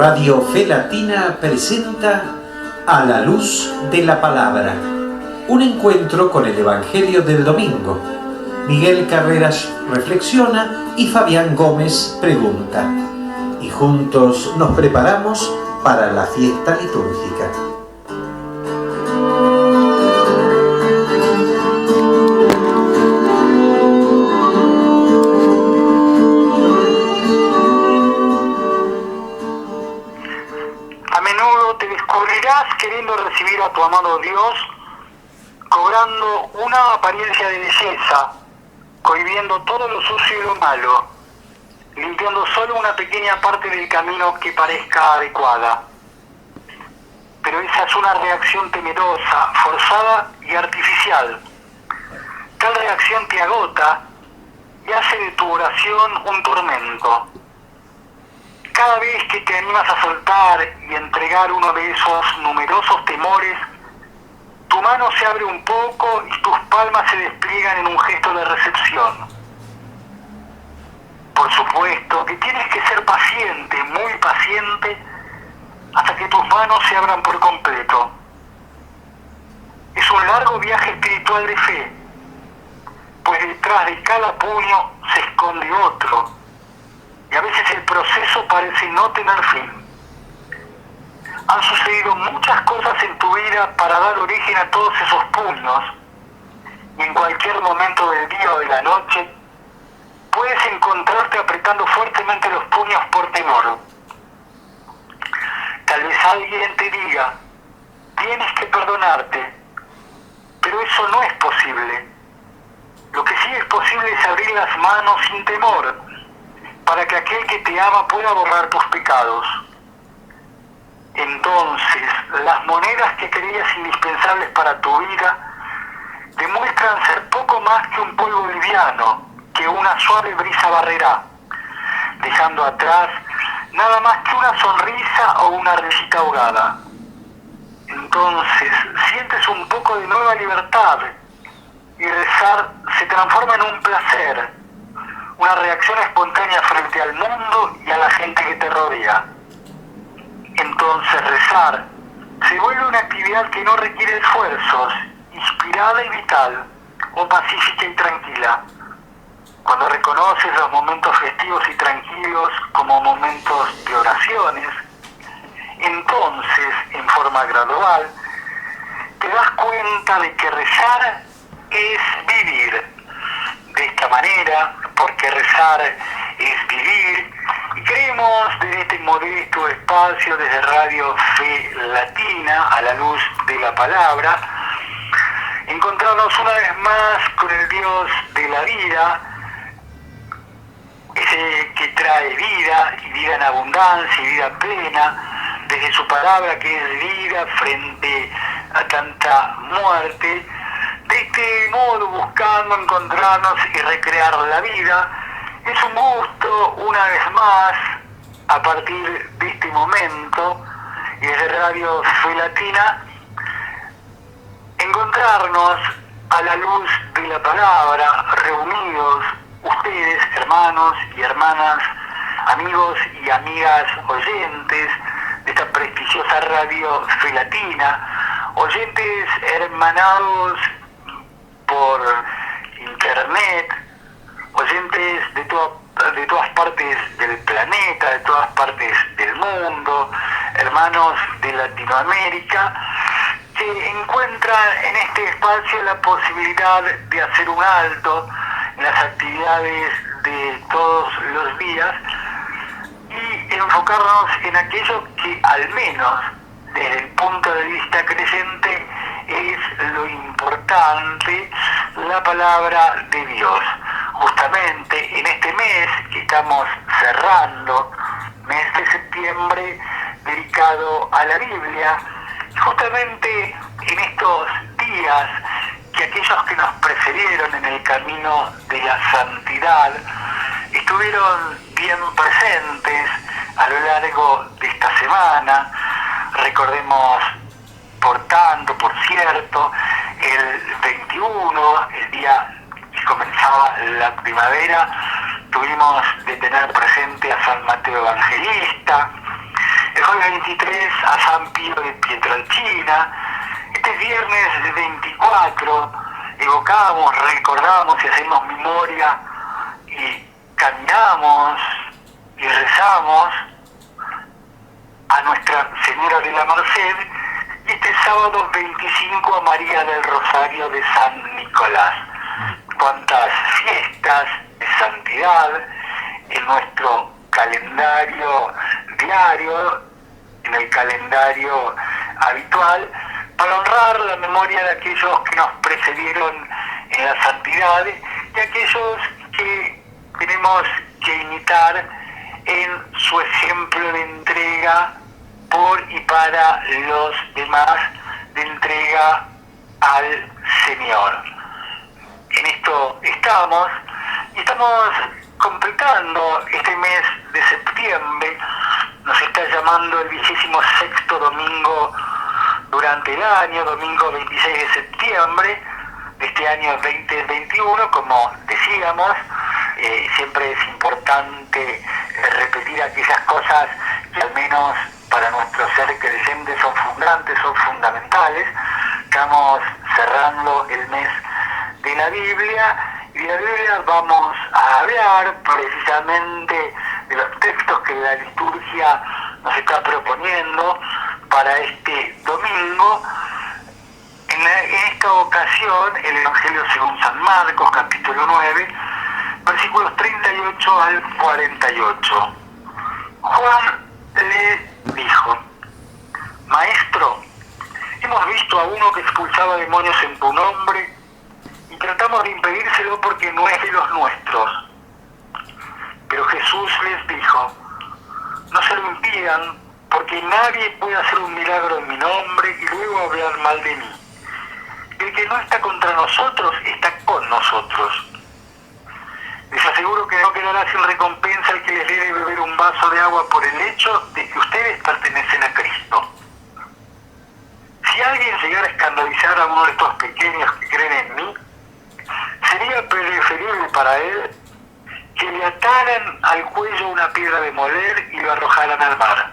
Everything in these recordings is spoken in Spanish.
Radio Fe Latina presenta A la Luz de la Palabra, un encuentro con el Evangelio del domingo. Miguel Carreras reflexiona y Fabián Gómez pregunta. Y juntos nos preparamos para la fiesta litúrgica. Queriendo recibir a tu amado Dios, cobrando una apariencia de belleza, cohibiendo todo lo sucio y lo malo, limpiando solo una pequeña parte del camino que parezca adecuada. Pero esa es una reacción temerosa, forzada y artificial. Tal reacción te agota y hace de tu oración un tormento. Cada vez que te animas a soltar y entregar uno de esos numerosos temores, tu mano se abre un poco y tus palmas se despliegan en un gesto de recepción. Por supuesto que tienes que ser paciente, muy paciente, hasta que tus manos se abran por completo. Es un largo viaje espiritual de fe, pues detrás de cada puño se esconde otro. Y a veces el proceso parece no tener fin. Han sucedido muchas cosas en tu vida para dar origen a todos esos puños. Y en cualquier momento del día o de la noche, puedes encontrarte apretando fuertemente los puños por temor. Tal vez alguien te diga, tienes que perdonarte, pero eso no es posible. Lo que sí es posible es abrir las manos sin temor, para que aquel que te ama pueda borrar tus pecados. Entonces, las monedas que creías indispensables para tu vida demuestran ser poco más que un polvo liviano que una suave brisa barrerá, dejando atrás nada más que una sonrisa o una risita ahogada. Entonces, sientes un poco de nueva libertad y rezar se transforma en un placer, una reacción espontánea frente al mundo y a la gente que te rodea. Entonces rezar se vuelve una actividad que no requiere esfuerzos, inspirada y vital, o pacífica y tranquila. Cuando reconoces los momentos festivos y tranquilos como momentos de oraciones, entonces, en forma gradual, te das cuenta de que rezar es vivir. De esta manera, porque rezar es vivir, y creemos desde este modesto espacio, desde Radio Fe Latina, a la luz de la palabra, encontrarnos una vez más con el Dios de la vida, ese que trae vida, y vida en abundancia, y vida plena, desde su palabra que es vida frente a tanta muerte. De este modo, buscando encontrarnos y recrear la vida, es un gusto, una vez más, a partir de este momento, y desde Radio Fe Latina, encontrarnos a la luz de la palabra, reunidos, ustedes, hermanos y hermanas, amigos y amigas oyentes de esta prestigiosa Radio Fe Latina, oyentes hermanados por internet, oyentes de todas partes del planeta, de todas partes del mundo, hermanos de Latinoamérica, que encuentran en este espacio la posibilidad de hacer un alto en las actividades de todos los días y enfocarnos en aquello que al menos desde el punto de vista creyente es lo importante, la palabra de Dios. Justamente en este mes que estamos cerrando, mes de septiembre dedicado a la Biblia, justamente en estos días que aquellos que nos precedieron en el camino de la santidad estuvieron bien presentes a lo largo de esta semana. Recordemos, por tanto, por cierto, el 21, el día que comenzaba la primavera, tuvimos de tener presente a San Mateo Evangelista. el jueves 23 a San Pío de Pietrelcina. Este viernes 24 evocamos, recordamos y hacemos memoria y caminamos y rezamos a Nuestra Señora de la Merced, y este sábado 25 a María del Rosario de San Nicolás. Cuántas fiestas de santidad en nuestro calendario diario, en el calendario habitual, para honrar la memoria de aquellos que nos precedieron en la santidad y aquellos que tenemos que imitar en su ejemplo de entrega por y para los demás, de entrega al Señor. En esto estamos, y estamos completando este mes de septiembre. Nos está llamando el 26º domingo durante el año, domingo 26 de septiembre de este año 2021. Como decíamos, siempre es importante repetir aquellas cosas que al menos para nuestro ser creyente son fundantes, son fundamentales. Estamos cerrando el mes de la Biblia, y de la Biblia vamos a hablar precisamente de los textos que la liturgia nos está proponiendo para este domingo. En esta ocasión, el Evangelio según San Marcos, capítulo 9, versículos 38 al 48. Juan le dijo: Maestro, hemos visto a uno que expulsaba demonios en tu nombre y tratamos de impedírselo porque no es de los nuestros. Pero Jesús les dijo: no se lo impidan, porque nadie puede hacer un milagro en mi nombre y luego hablar mal de mí. El que no está contra nosotros está con nosotros. Les aseguro que no quedará sin recompensa el que les dé de beber un vaso de agua por el hecho de que ustedes pertenecen a Cristo. Si alguien llegara a escandalizar a uno de estos pequeños que creen en mí, sería preferible para él que le ataran al cuello una piedra de moler y lo arrojaran al mar.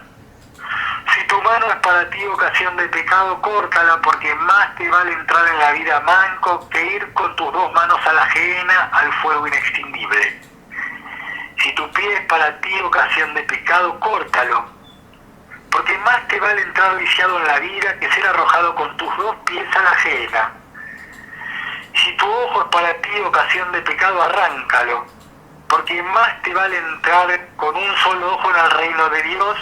Si tu mano es para ti ocasión de pecado, córtala, porque más te vale entrar en la vida manco que ir con tus dos manos a la gehenna, al fuego inextinguible. Si tu pie es para ti ocasión de pecado, córtalo, porque más te vale entrar viciado en la vida que ser arrojado con tus dos pies a la gehenna. Si tu ojo es para ti ocasión de pecado, arráncalo, porque más te vale entrar con un solo ojo en el reino de Dios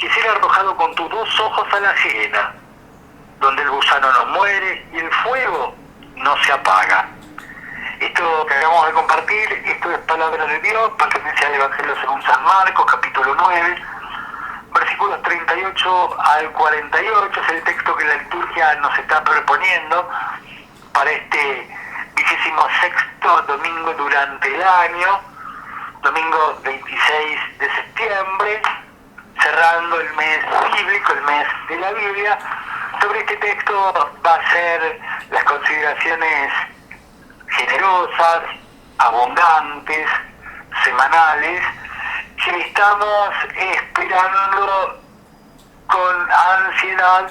que ser arrojado con tus dos ojos a la gehenna, donde el gusano no muere y el fuego no se apaga. Esto que acabamos de compartir, esto es palabra de Dios, pertenece al Evangelio según San Marcos, capítulo 9, versículos 38 al 48, es el texto que la liturgia nos está proponiendo para este 26º domingo durante el año, domingo 26 de septiembre, cerrando el mes bíblico, el mes de la Biblia. Sobre este texto va a ser las consideraciones generosas, abundantes, semanales, que estamos esperando con ansiedad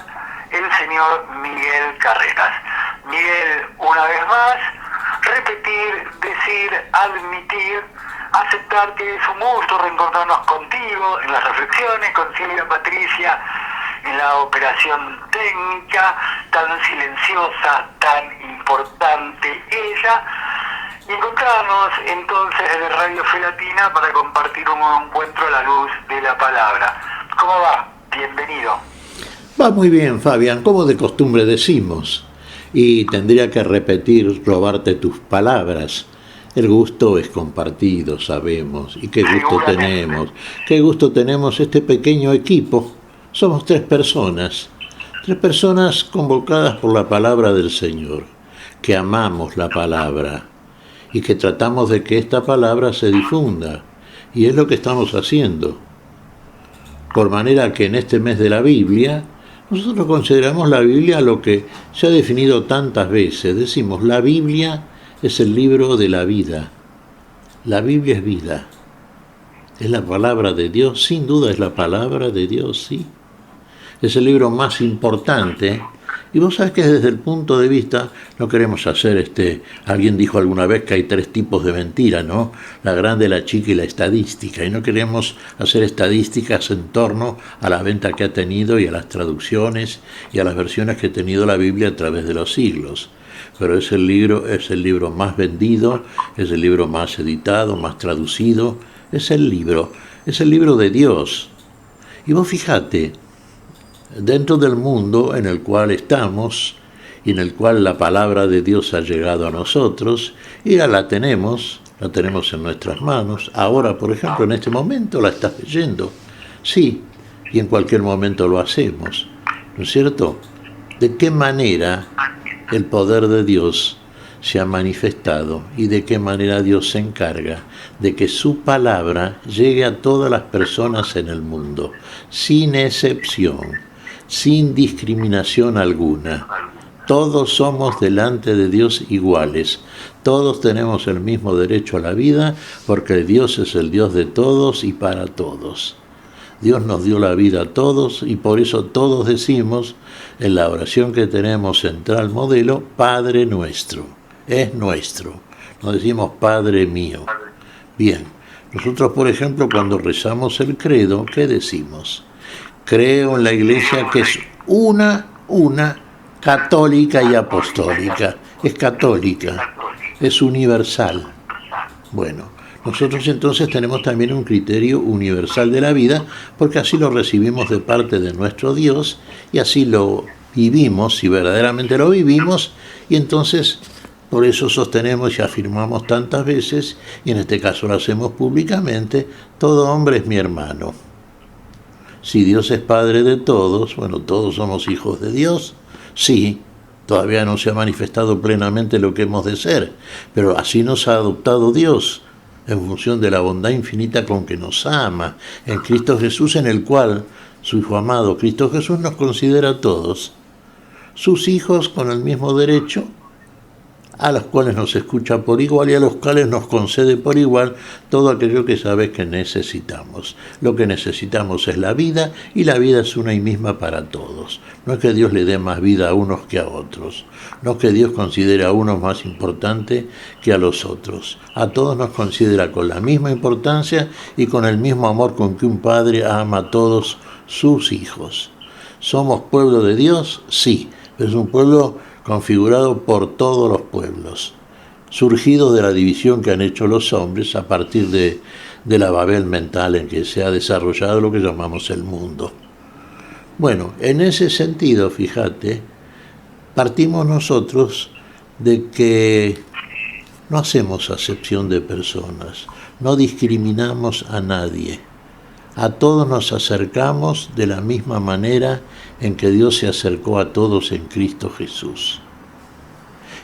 el señor Miguel Carreras. Miguel, una vez más, repetir, decir, admitir, aceptar que es un gusto reencontrarnos contigo en las reflexiones, con Silvia Patricia en la operación técnica, tan silenciosa, tan importante ella, y encontrarnos entonces en Radio Fe Latina para compartir un encuentro a la luz de la palabra. ¿Cómo va? Bienvenido. Va muy bien, Fabián, como de costumbre decimos, y tendría que repetir, robarte tus palabras. El gusto es compartido, sabemos, y qué gusto tenemos este pequeño equipo. Somos tres personas convocadas por la palabra del Señor, que amamos la palabra y que tratamos de que esta palabra se difunda, y es lo que estamos haciendo. Por manera que en este mes de la Biblia, nosotros consideramos la Biblia lo que se ha definido tantas veces. Decimos, la Biblia es el libro de la vida. La Biblia es vida. Es la palabra de Dios, sin duda es la palabra de Dios, sí. Es el libro más importante. Y vos sabés que desde el punto de vista, no queremos hacer alguien dijo alguna vez que hay 3 tipos de mentira, ¿no? La grande, la chica y la estadística. Y no queremos hacer estadísticas en torno a la venta que ha tenido y a las traducciones y a las versiones que ha tenido la Biblia a través de los siglos. Pero es el libro más vendido, es el libro más editado, más traducido. Es el libro de Dios. Y vos fíjate, dentro del mundo en el cual estamos y en el cual la palabra de Dios ha llegado a nosotros y ya la tenemos en nuestras manos. Ahora, por ejemplo, en este momento la estás leyendo. Sí, y en cualquier momento lo hacemos, ¿no es cierto? ¿De qué manera el poder de Dios se ha manifestado y de qué manera Dios se encarga de que su palabra llegue a todas las personas en el mundo, sin excepción, sin discriminación alguna? Todos somos delante de Dios iguales. Todos tenemos el mismo derecho a la vida porque Dios es el Dios de todos y para todos. Dios nos dio la vida a todos y por eso todos decimos en la oración que tenemos central modelo, Padre nuestro. Es nuestro. No decimos Padre mío. Bien, nosotros por ejemplo cuando rezamos el credo, ¿qué decimos? Creo en la iglesia que es una católica y apostólica. Es católica, es universal. Bueno, nosotros entonces tenemos también un criterio universal de la vida, porque así lo recibimos de parte de nuestro Dios, y así lo vivimos, si verdaderamente lo vivimos, y entonces por eso sostenemos y afirmamos tantas veces, y en este caso lo hacemos públicamente, todo hombre es mi hermano. Si Dios es Padre de todos, bueno, todos somos hijos de Dios, sí, todavía no se ha manifestado plenamente lo que hemos de ser, pero así nos ha adoptado Dios, en función de la bondad infinita con que nos ama, en Cristo Jesús, en el cual su Hijo amado, Cristo Jesús, nos considera a todos sus hijos con el mismo derecho, a los cuales nos escucha por igual y a los cuales nos concede por igual todo aquello que sabes que necesitamos. Lo que necesitamos es la vida, y la vida es una y misma para todos. No es que Dios le dé más vida a unos que a otros. No es que Dios considere a unos más importante que a los otros. A todos nos considera con la misma importancia y con el mismo amor con que un padre ama a todos sus hijos. ¿Somos pueblo de Dios? Sí, es un pueblo configurado por todos los pueblos, surgido de la división que han hecho los hombres a partir de la Babel mental en que se ha desarrollado lo que llamamos el mundo. Bueno, en ese sentido, fíjate, partimos nosotros de que no hacemos acepción de personas, no discriminamos a nadie. A todos nos acercamos de la misma manera en que Dios se acercó a todos en Cristo Jesús.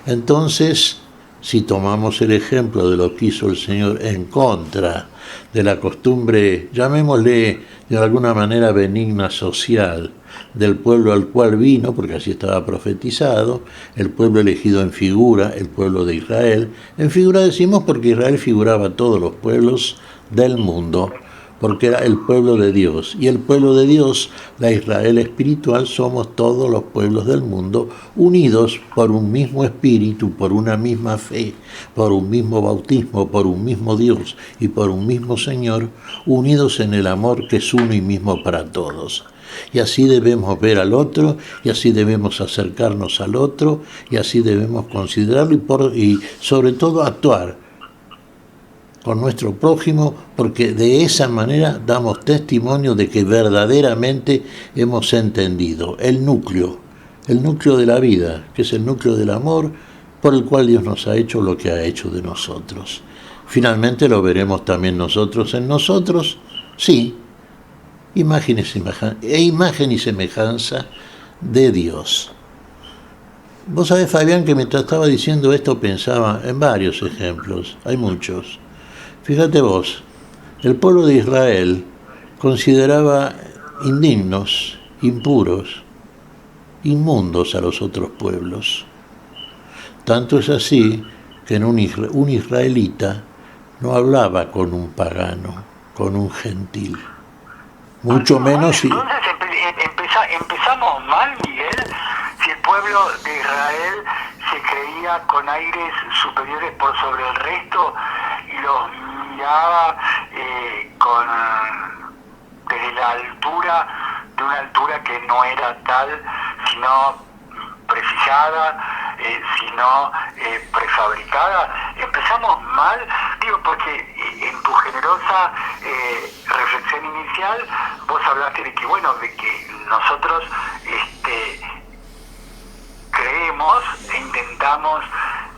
Entonces, si tomamos el ejemplo de lo que hizo el Señor en contra de la costumbre, llamémosle de alguna manera benigna social, del pueblo al cual vino, porque así estaba profetizado, el pueblo elegido en figura, el pueblo de Israel. En figura decimos porque Israel figuraba a todos los pueblos del mundo, porque era el pueblo de Dios. Y el pueblo de Dios, la Israel espiritual, somos todos los pueblos del mundo, unidos por un mismo espíritu, por una misma fe, por un mismo bautismo, por un mismo Dios y por un mismo Señor, unidos en el amor que es uno y mismo para todos. Y así debemos ver al otro, y así debemos acercarnos al otro, y así debemos considerarlo y sobre todo actuar con nuestro prójimo, porque de esa manera damos testimonio de que verdaderamente hemos entendido el núcleo de la vida, que es el núcleo del amor, por el cual Dios nos ha hecho lo que ha hecho de nosotros. Finalmente lo veremos también nosotros en nosotros, sí, imagen y semejanza de Dios. Vos sabés, Fabián, que mientras estaba diciendo esto pensaba en varios ejemplos, hay muchos. Fíjate vos, el pueblo de Israel consideraba indignos, impuros, inmundos a los otros pueblos. Tanto es así que un israelita no hablaba con un pagano, con un gentil. Mucho menos si... Entonces empezamos mal, Miguel, si el pueblo de Israel se creía con aires superiores por sobre el resto y los miraba desde la altura, de una altura que no era tal, sino precisada, sino prefabricada. Empezamos mal, digo, porque en tu generosa reflexión inicial vos hablaste de que, bueno, de que nosotros creemos e intentamos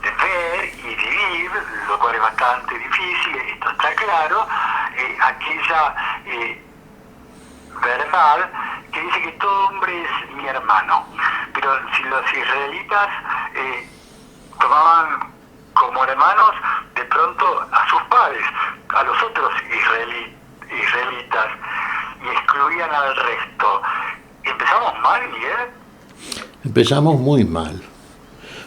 ver y vivir, lo cual es bastante difícil, esto está claro, aquella verdad que dice que todo hombre es mi hermano. Pero si los israelitas tomaban como hermanos de pronto a sus padres, a los otros israelitas, y excluían al resto, ¿empezamos mal, Miguel? Empezamos muy mal,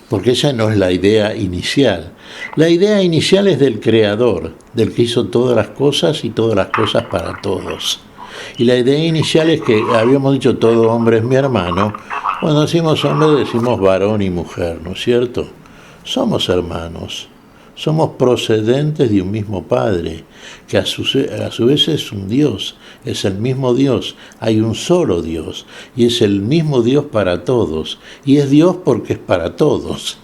porque esa no es la idea inicial. La idea inicial es del Creador, del que hizo todas las cosas y todas las cosas para todos. Y la idea inicial es que habíamos dicho todo hombre es mi hermano. Cuando decimos hombre decimos varón y mujer, ¿no es cierto? Somos hermanos, somos procedentes de un mismo Padre, que a su vez es un Dios, es el mismo Dios, hay un solo Dios, y es el mismo Dios para todos, y es Dios porque es para todos.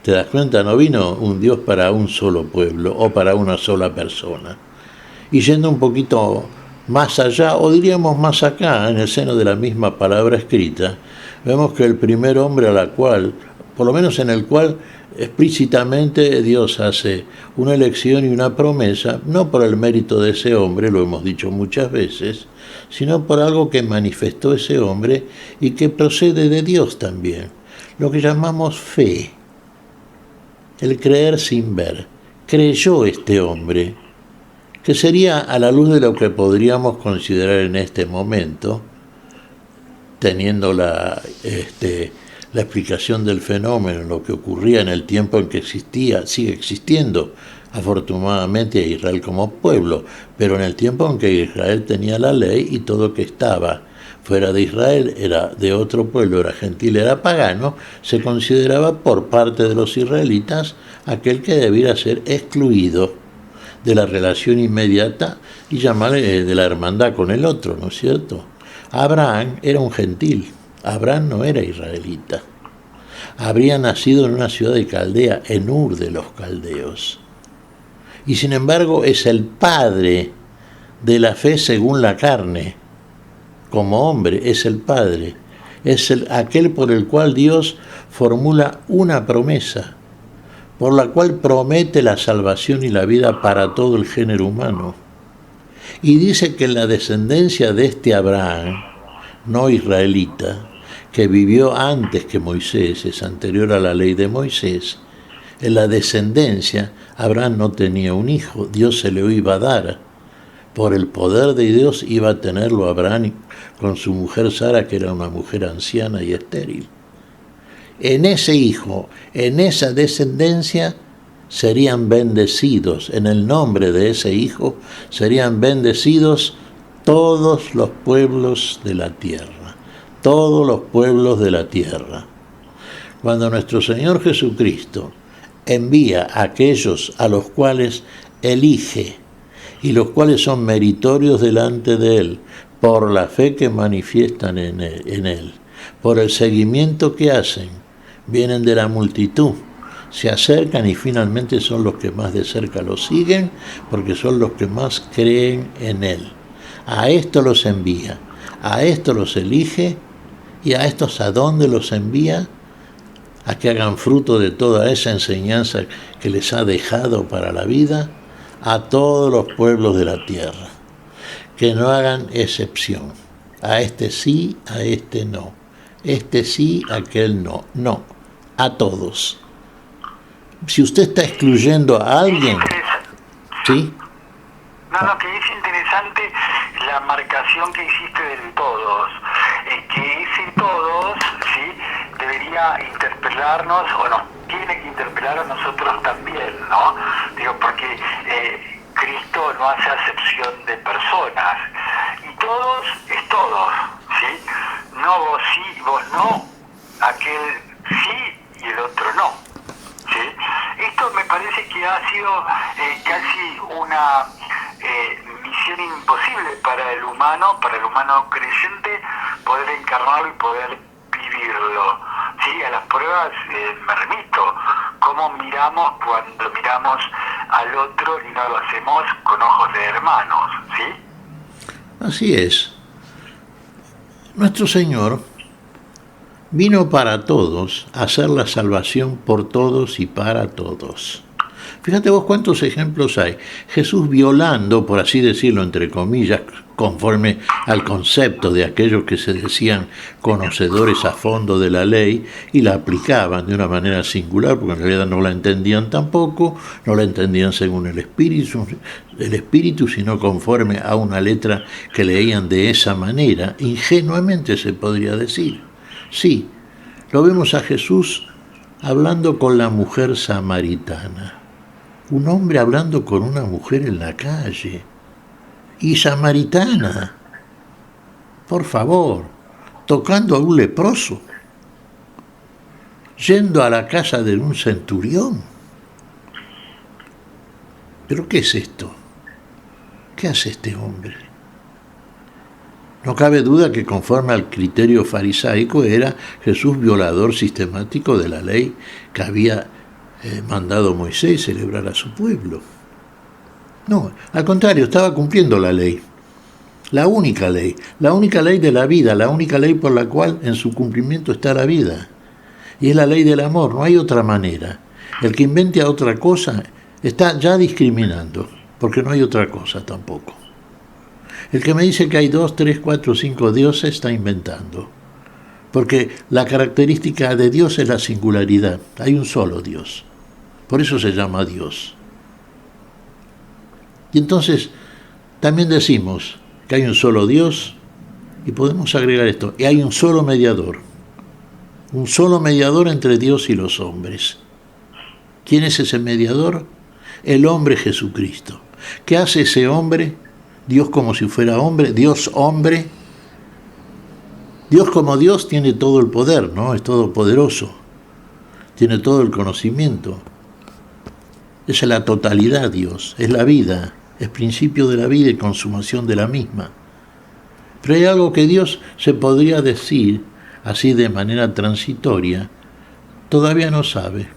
¿Te das cuenta? No vino un Dios para un solo pueblo o para una sola persona. Y yendo un poquito más allá, o diríamos más acá, en el seno de la misma palabra escrita, vemos que el primer hombre a la cual, por lo menos en el cual explícitamente Dios hace una elección y una promesa, no por el mérito de ese hombre, lo hemos dicho muchas veces, sino por algo que manifestó ese hombre y que procede de Dios también, lo que llamamos fe, el creer sin ver. Creyó este hombre, que sería a la luz de lo que podríamos considerar en este momento, teniendo la explicación del fenómeno, lo que ocurría en el tiempo en que existía, sigue existiendo, afortunadamente, a Israel como pueblo, pero en el tiempo en que Israel tenía la ley y todo que estaba fuera de Israel era de otro pueblo, era gentil, era pagano, se consideraba por parte de los israelitas aquel que debiera ser excluido de la relación inmediata y llamarle de la hermandad con el otro, ¿no es cierto? Abraham era un gentil, Abraham no era israelita. Habría nacido en una ciudad de Caldea, en Ur de los caldeos. Y sin embargo es el padre de la fe según la carne. Como hombre es el padre, es aquel por el cual Dios formula una promesa, por la cual promete la salvación y la vida para todo el género humano. Y dice que en la descendencia de este Abraham, no israelita, que vivió antes que Moisés, es anterior a la ley de Moisés, en la descendencia Abraham no tenía un hijo, Dios se lo iba a dar. Por el poder de Dios iba a tenerlo Abraham con su mujer Sara, que era una mujer anciana y estéril. En ese hijo, en esa descendencia, serían bendecidos, en el nombre de ese hijo, serían bendecidos todos los pueblos de la tierra, todos los pueblos de la tierra. Cuando nuestro Señor Jesucristo envía a aquellos a los cuales elige y los cuales son meritorios delante de Él, por la fe que manifiestan en Él, por el seguimiento que hacen, vienen de la multitud, se acercan y finalmente son los que más de cerca lo siguen, porque son los que más creen en Él. A esto los envía, a esto los elige, y a estos ¿a dónde los envía? A que hagan fruto de toda esa enseñanza que les ha dejado para la vida, a todos los pueblos de la tierra, que no hagan excepción, a este sí, a este no, este sí, aquel no, no, a todos. Si usted está excluyendo a alguien, ¿sí? No, que es interesante la marcación que hiciste del todos, que ese todos, ¿sí?, debería interpelarnos, o nos tiene que interpelar a nosotros también, ¿no? Digo, porque Cristo no hace acepción de personas. Y todos es todos, ¿sí? No vos sí, vos no, aquel sí y el otro no, ¿sí? Esto me parece que ha sido casi una misión imposible para el humano creyente, poder encarnarlo y poder vivirlo. Sí, a las pruebas me remito. Cómo miramos cuando miramos al otro y no lo hacemos con ojos de hermanos, ¿sí? Así es. Nuestro Señor vino para todos a hacer la salvación por todos y para todos. Fíjate vos cuántos ejemplos hay. Jesús violando, por así decirlo, entre comillas, conforme al concepto de aquellos que se decían conocedores a fondo de la ley y la aplicaban de una manera singular, porque en realidad no la entendían tampoco, no la entendían según el espíritu, sino conforme a una letra que leían de esa manera, ingenuamente se podría decir. Sí, lo vemos a Jesús hablando con la mujer samaritana. Un hombre hablando con una mujer en la calle. Y samaritana. Por favor, tocando a un leproso. Yendo a la casa de un centurión. ¿Pero qué es esto? ¿Qué hace este hombre? No cabe duda que conforme al criterio farisaico era Jesús violador sistemático de la ley que había mandado Moisés celebrar a su pueblo. No, al contrario, estaba cumpliendo la ley. La única ley de la vida, la única ley por la cual en su cumplimiento está la vida. Y es la ley del amor, no hay otra manera. El que invente a otra cosa está ya discriminando, porque no hay otra cosa tampoco. El que me dice que hay 2, 3, 4, 5 dioses está inventando. Porque la característica de Dios es la singularidad. Hay un solo Dios. Por eso se llama Dios. Y entonces también decimos que hay un solo Dios y podemos agregar esto. Y hay un solo mediador. Un solo mediador entre Dios y los hombres. ¿Quién es ese mediador? El hombre Jesucristo. ¿Qué hace ese hombre? Dios como si fuera hombre, Dios hombre. Dios como Dios tiene todo el poder, ¿no? Es todopoderoso. Tiene todo el conocimiento. Es la totalidad Dios, es la vida, es principio de la vida y consumación de la misma. Pero hay algo que Dios se podría decir, así de manera transitoria, todavía no sabe.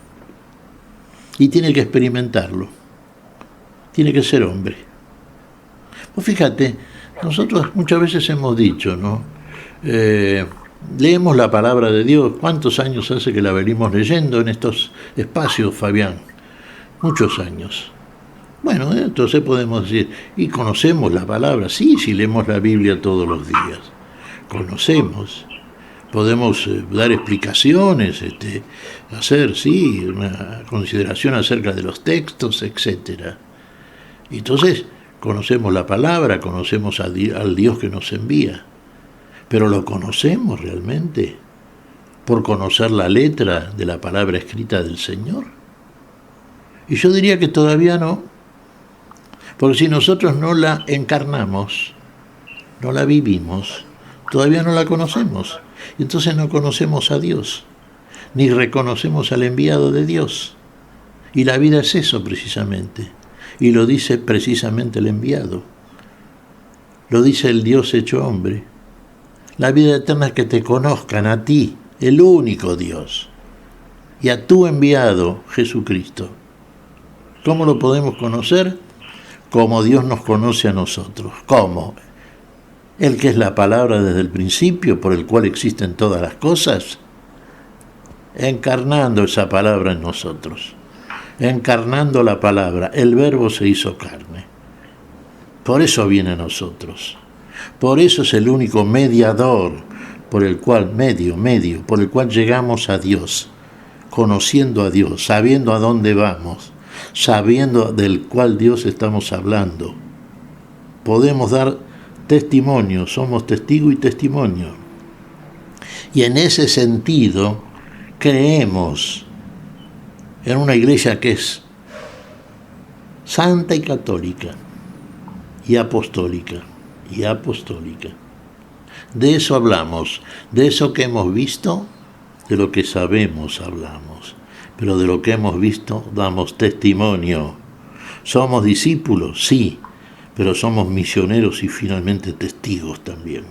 Y tiene que experimentarlo. Tiene que ser hombre. Pues fíjate, nosotros muchas veces hemos dicho, ¿no? Leemos la palabra de Dios. ¿Cuántos años hace que la venimos leyendo en estos espacios, Fabián? Muchos años. Bueno, entonces podemos decir, y conocemos la palabra. Sí, si leemos la Biblia todos los días. Conocemos. Podemos dar explicaciones, hacer, sí, una consideración acerca de los textos, etc. Entonces, conocemos la palabra, conocemos al Dios que nos envía. Pero ¿lo conocemos realmente? ¿Por conocer la letra de la palabra escrita del Señor? Y yo diría que todavía no. Porque si nosotros no la encarnamos, no la vivimos, todavía no la conocemos. Y entonces no conocemos a Dios, ni reconocemos al enviado de Dios. Y la vida es eso precisamente. Y lo dice precisamente el enviado. Lo dice el Dios hecho hombre. La vida eterna es que te conozcan a ti, el único Dios, y a tu enviado, Jesucristo. ¿Cómo lo podemos conocer? Como Dios nos conoce a nosotros. ¿Cómo? El que es la palabra desde el principio, por el cual existen todas las cosas, encarnando esa palabra en nosotros. Encarnando la palabra, el Verbo se hizo carne. Por eso viene a nosotros. Por eso es el único mediador, por el cual, por el cual llegamos a Dios, conociendo a Dios, sabiendo a dónde vamos, sabiendo del cual Dios estamos hablando. Podemos dar testimonio, somos testigo y testimonio. Y en ese sentido, creemos en una iglesia que es santa y católica, y apostólica, y apostólica. De eso hablamos, de eso que hemos visto, de lo que sabemos hablamos, pero de lo que hemos visto damos testimonio. Somos discípulos, sí, pero somos misioneros y finalmente testigos también.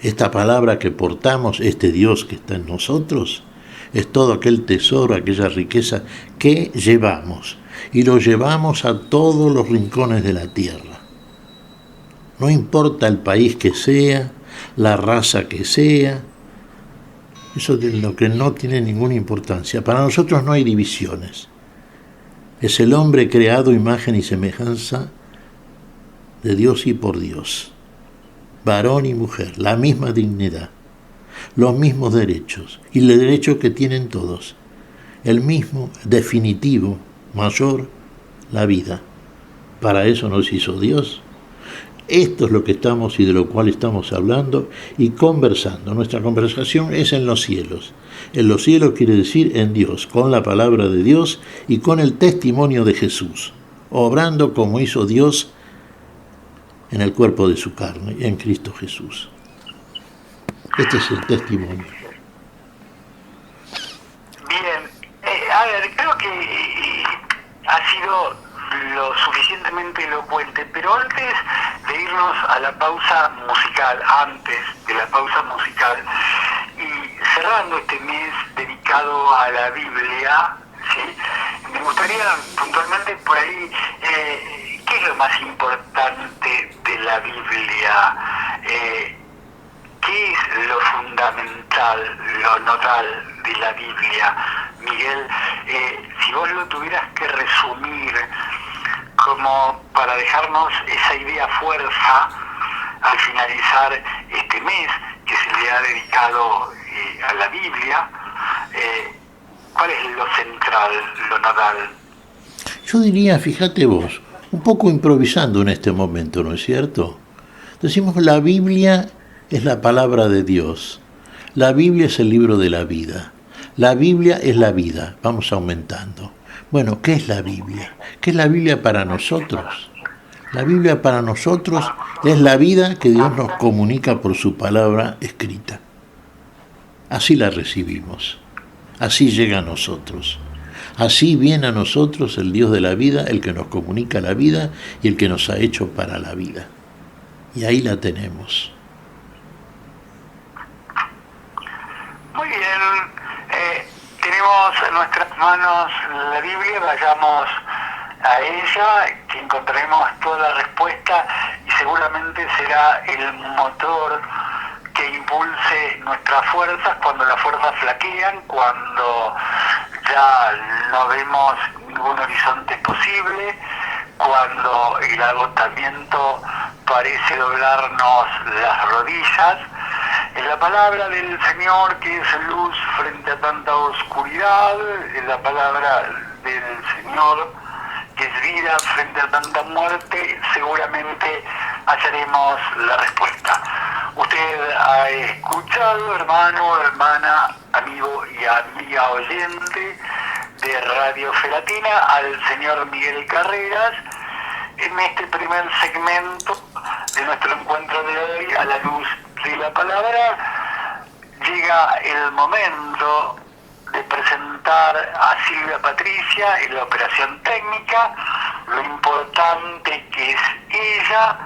Esta palabra que portamos, este Dios que está en nosotros, es todo aquel tesoro, aquella riqueza que llevamos, y lo llevamos a todos los rincones de la tierra. No importa el país que sea, la raza que sea, eso es lo que no tiene ninguna importancia. Para nosotros no hay divisiones. Es el hombre creado imagen y semejanza de Dios y por Dios. Varón y mujer, la misma dignidad, los mismos derechos, y el derecho que tienen todos, el mismo, definitivo, mayor, la vida. Para eso nos hizo Dios. Esto es lo que estamos y de lo cual estamos hablando y conversando. Nuestra conversación es en los cielos. En los cielos quiere decir en Dios, con la palabra de Dios y con el testimonio de Jesús, obrando como hizo Dios en el cuerpo de su carne, en Cristo Jesús. Este es el testimonio. Bien, creo que ha sido lo suficientemente elocuente, pero antes de irnos a la pausa musical, y cerrando este mes dedicado a la Biblia, ¿sí? Me gustaría puntualmente por ahí, ¿qué es lo más importante de la Biblia? ¿Qué es lo fundamental, lo nodal de la Biblia? Miguel, si vos lo tuvieras que resumir como para dejarnos esa idea fuerza al finalizar este mes que se le ha dedicado a la Biblia, ¿cuál es lo central, lo nodal? Yo diría, fíjate vos, un poco improvisando en este momento, ¿no es cierto? Decimos la Biblia es la palabra de Dios, la Biblia es el libro de la vida, la Biblia es la vida, vamos aumentando. Bueno, ¿qué es la Biblia? ¿Qué es la Biblia para nosotros? La Biblia para nosotros es la vida que Dios nos comunica por su palabra escrita. Así la recibimos, así llega a nosotros. Así viene a nosotros el Dios de la vida, el que nos comunica la vida y el que nos ha hecho para la vida. Y ahí la tenemos. Muy bien. Tenemos en nuestras manos la Biblia, vayamos a ella, que encontraremos toda la respuesta y seguramente será el motor que impulse nuestras fuerzas cuando las fuerzas flaquean, cuando ya no vemos ningún horizonte posible, cuando el agotamiento parece doblarnos las rodillas. Es la palabra del Señor que es luz frente a tanta oscuridad, es la palabra del Señor que es vida frente a tanta muerte. Seguramente hallaremos la respuesta. Usted ha escuchado, hermano, hermana, amigo y amiga oyente de Radio Felatina, al señor Miguel Carreras, en este primer segmento de nuestro encuentro de hoy, a la luz de la palabra. Llega el momento de presentar a Silvia Patricia en la operación técnica, lo importante que es ella,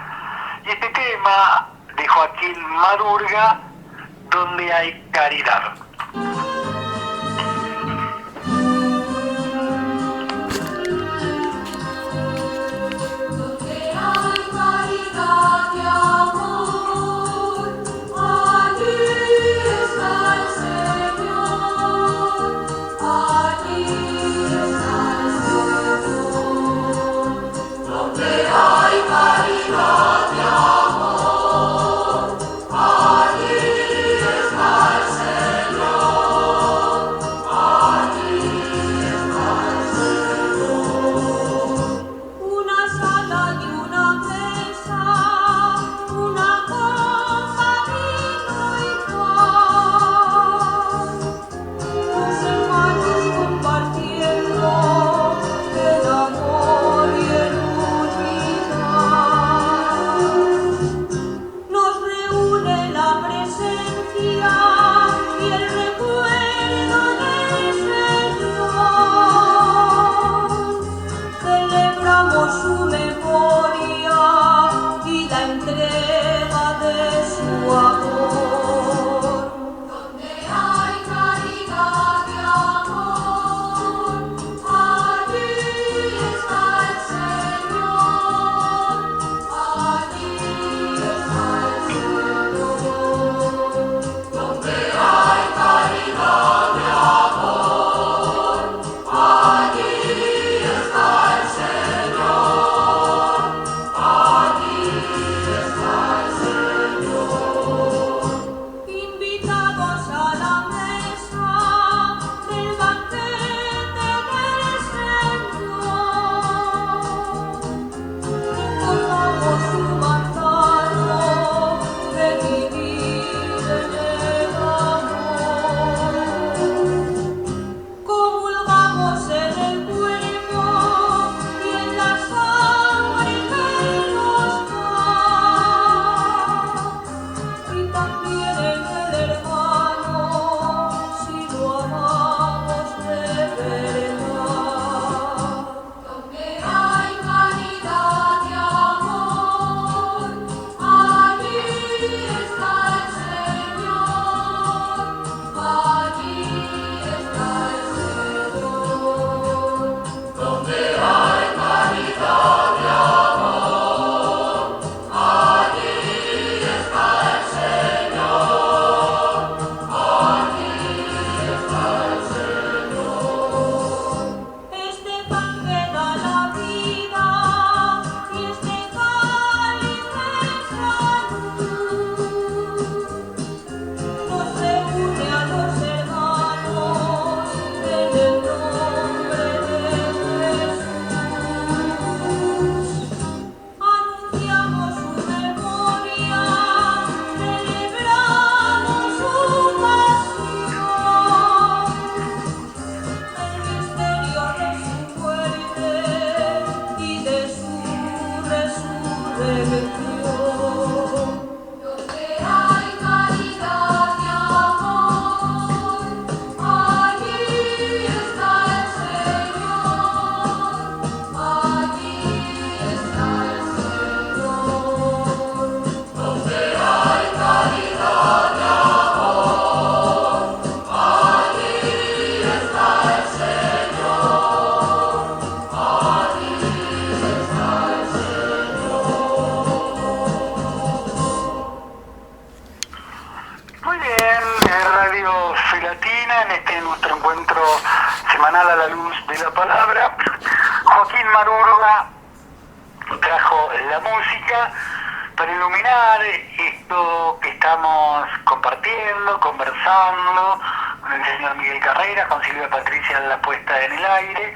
y este tema de Joaquín Madurga, donde hay caridad. Señor. mañana en este nuestro encuentro semanal a la luz de la palabra. Joaquín Marurga trajo la música para iluminar esto que estamos compartiendo, conversando con el señor Miguel Carreras, con Silvia Patricia en la puesta en el aire,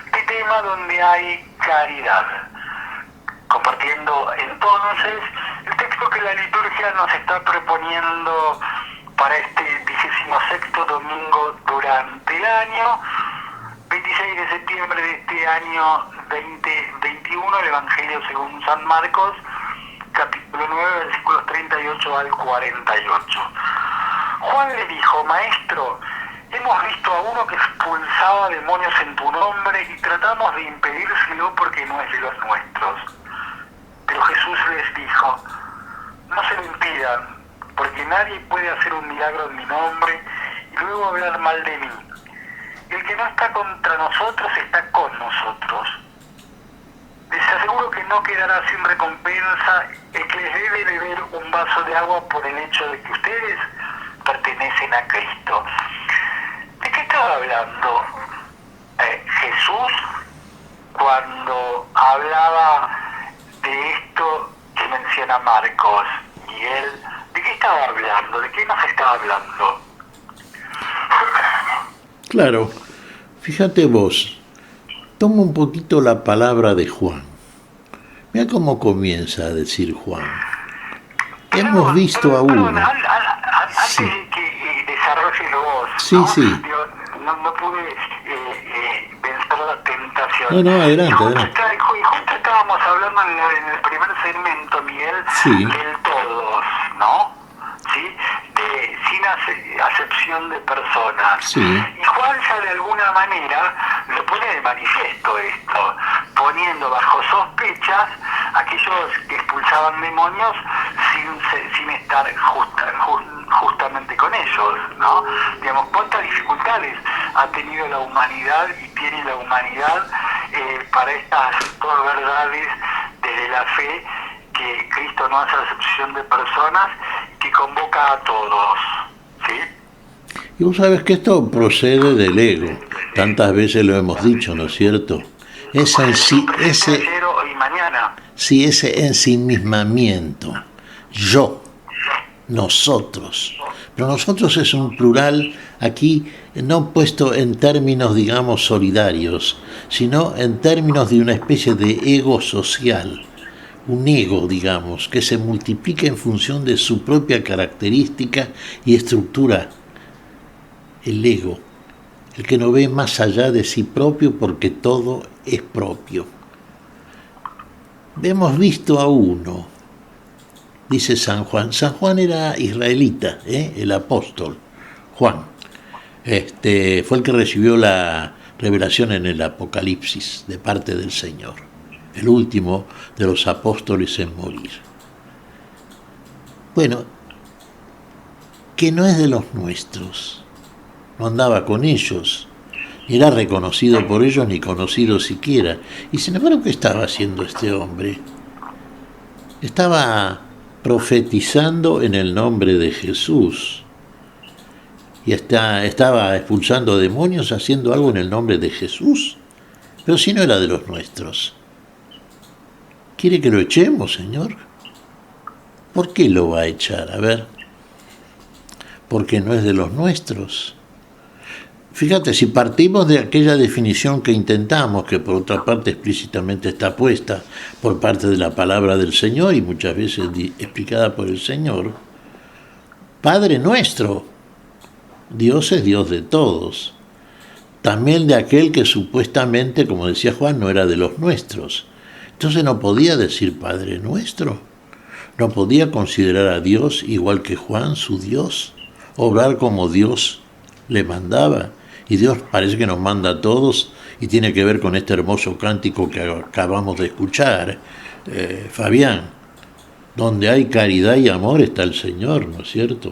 este tema donde hay caridad. Compartiendo entonces el texto que la liturgia nos está proponiendo para este 26º domingo durante el año, 26 de septiembre de este año 2021, el Evangelio según San Marcos, capítulo 9, versículos 38 al 48. Juan le dijo: Maestro, hemos visto a uno que expulsaba demonios en tu nombre y tratamos de impedírselo porque no es de los nuestros. Pero Jesús les dijo: no se lo impidan, porque nadie puede hacer un milagro en mi nombre y luego hablar mal de mí. El que no está contra nosotros está con nosotros. Les aseguro que no quedará sin recompensa el que les debe beber un vaso de agua por el hecho de que ustedes pertenecen a Cristo. ¿De qué estaba hablando Jesús cuando hablaba de esto que menciona Marcos? Y él, ¿de qué estaba hablando? ¿De qué nos estaba hablando? Claro, fíjate vos, toma un poquito la palabra de Juan. Mira cómo comienza a decir Juan. Hemos visto a uno. Antes Sí. de que desarrolles vos, Sí, ¿no? sí. Yo no pude vencer la tentación. No, adelante, Y adelante. justo estábamos hablando en el primer segmento, Miguel, Sí. del todos, ¿no? ¿Sí? Sin acepción de personas. Sí. Y Juan ya de alguna manera lo pone de manifiesto esto, poniendo bajo sospechas a aquellos que expulsaban demonios sin estar justamente con ellos, ¿no? Digamos, cuántas dificultades ha tenido la humanidad y tiene la humanidad para estas dos verdades desde la fe, que Cristo no hace acepción de personas, que convoca a todos, ¿sí? Y vos sabés que esto procede del ego. Tantas veces lo hemos dicho, ¿no es cierto? Ese Ayer y mañana. sí, ese ensimismamiento. Yo, nosotros. Pero nosotros es un plural aquí no puesto en términos, digamos, solidarios, sino en términos de una especie de ego social. Un ego, digamos, que se multiplica en función de su propia característica y estructura. El ego, el que no ve más allá de sí propio porque todo es propio. Hemos visto a uno, dice San Juan. San Juan era israelita, el apóstol Juan. Fue el que recibió la revelación en el Apocalipsis de parte del Señor, el último de los apóstoles en morir. Bueno, que no es de los nuestros, no andaba con ellos, ni era reconocido por ellos, ni conocido siquiera. Y sin embargo, ¿qué estaba haciendo este hombre? Estaba profetizando en el nombre de Jesús. Y estaba expulsando demonios, haciendo algo en el nombre de Jesús. Pero si no era de los nuestros. ¿Quiere que lo echemos, Señor? ¿Por qué lo va a echar? A ver. Porque no es de los nuestros. Fíjate, si partimos de aquella definición que intentamos, que por otra parte explícitamente está puesta por parte de la palabra del Señor y muchas veces explicada por el Señor, Padre nuestro, Dios es Dios de todos, también de aquel que supuestamente, como decía Juan, no era de los nuestros. Entonces no podía decir Padre nuestro, no podía considerar a Dios igual que Juan, su Dios, obrar como Dios le mandaba. Y Dios parece que nos manda a todos, y tiene que ver con este hermoso cántico que acabamos de escuchar, Fabián. Donde hay caridad y amor está el Señor, ¿no es cierto?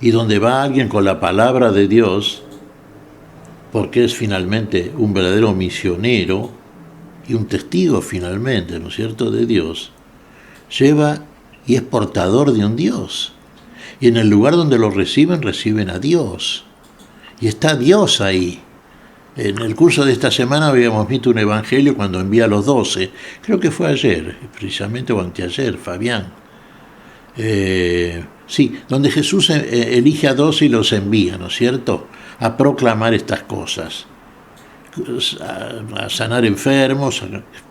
Y donde va alguien con la palabra de Dios, porque es finalmente un verdadero misionero y un testigo finalmente, ¿no es cierto?, de Dios, lleva y es portador de un Dios. Y en el lugar donde lo reciben a Dios. Y está Dios ahí. En el curso de esta semana habíamos visto un evangelio cuando envía a los 12. Creo que fue ayer, precisamente, o anteayer, Fabián. Sí, donde Jesús elige a 12 y los envía, ¿no es cierto?, a proclamar estas cosas, a sanar enfermos, a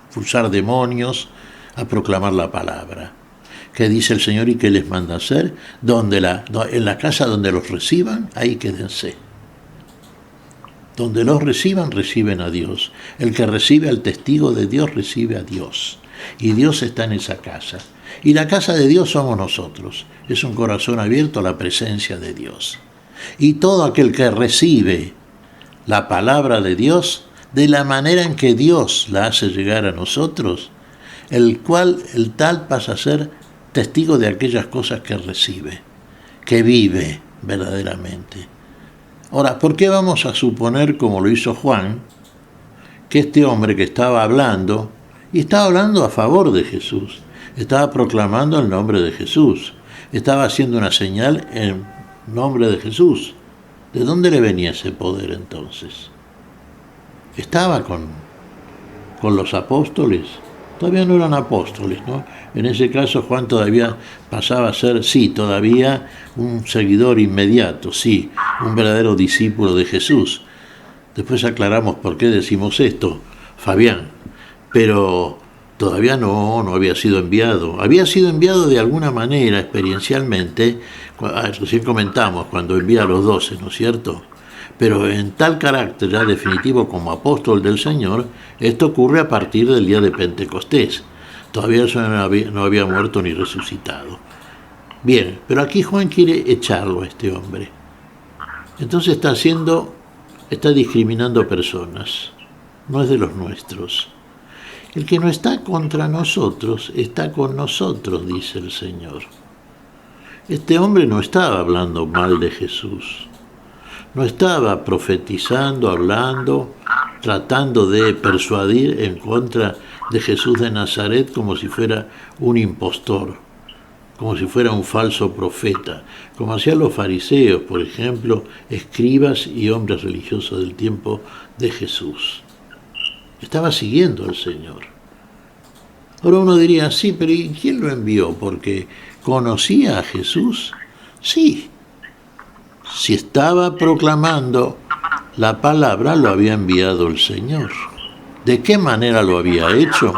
expulsar demonios, a proclamar la palabra. ¿Qué dice el Señor y qué les manda hacer? En la casa donde los reciban, ahí quédense. Donde los reciban, reciben a Dios. El que recibe al testigo de Dios, recibe a Dios. Y Dios está en esa casa. Y la casa de Dios somos nosotros. Es un corazón abierto a la presencia de Dios. Y todo aquel que recibe la palabra de Dios, de la manera en que Dios la hace llegar a nosotros, el tal pasa a ser testigo de aquellas cosas que recibe, que vive verdaderamente. Ahora, ¿por qué vamos a suponer, como lo hizo Juan, que este hombre que estaba hablando, y estaba hablando a favor de Jesús, estaba proclamando el nombre de Jesús, estaba haciendo una señal en nombre de Jesús? ¿De dónde le venía ese poder entonces? Estaba con los apóstoles. Todavía no eran apóstoles, ¿no? En ese caso Juan todavía pasaba a ser, sí, todavía un seguidor inmediato, sí, un verdadero discípulo de Jesús. Después aclaramos por qué decimos esto, Fabián, pero todavía no había sido enviado. Había sido enviado de alguna manera, experiencialmente, recién comentamos, cuando envía a los 12, ¿no es cierto? Pero en tal carácter ya definitivo como apóstol del Señor, esto ocurre a partir del día de Pentecostés. Todavía eso no había muerto ni resucitado. Bien, pero aquí Juan quiere echarlo a este hombre. Entonces está discriminando personas. No es de los nuestros. El que no está contra nosotros, está con nosotros, dice el Señor. Este hombre no estaba hablando mal de Jesús. No estaba profetizando, hablando, tratando de persuadir en contra de Jesús de Nazaret como si fuera un impostor, como si fuera un falso profeta, como hacían los fariseos, por ejemplo, escribas y hombres religiosos del tiempo de Jesús. Estaba siguiendo al Señor. Ahora uno diría, sí, pero ¿y quién lo envió? ¿Porque conocía a Jesús? Sí. Si estaba proclamando la palabra, lo había enviado el Señor. ¿De qué manera lo había hecho?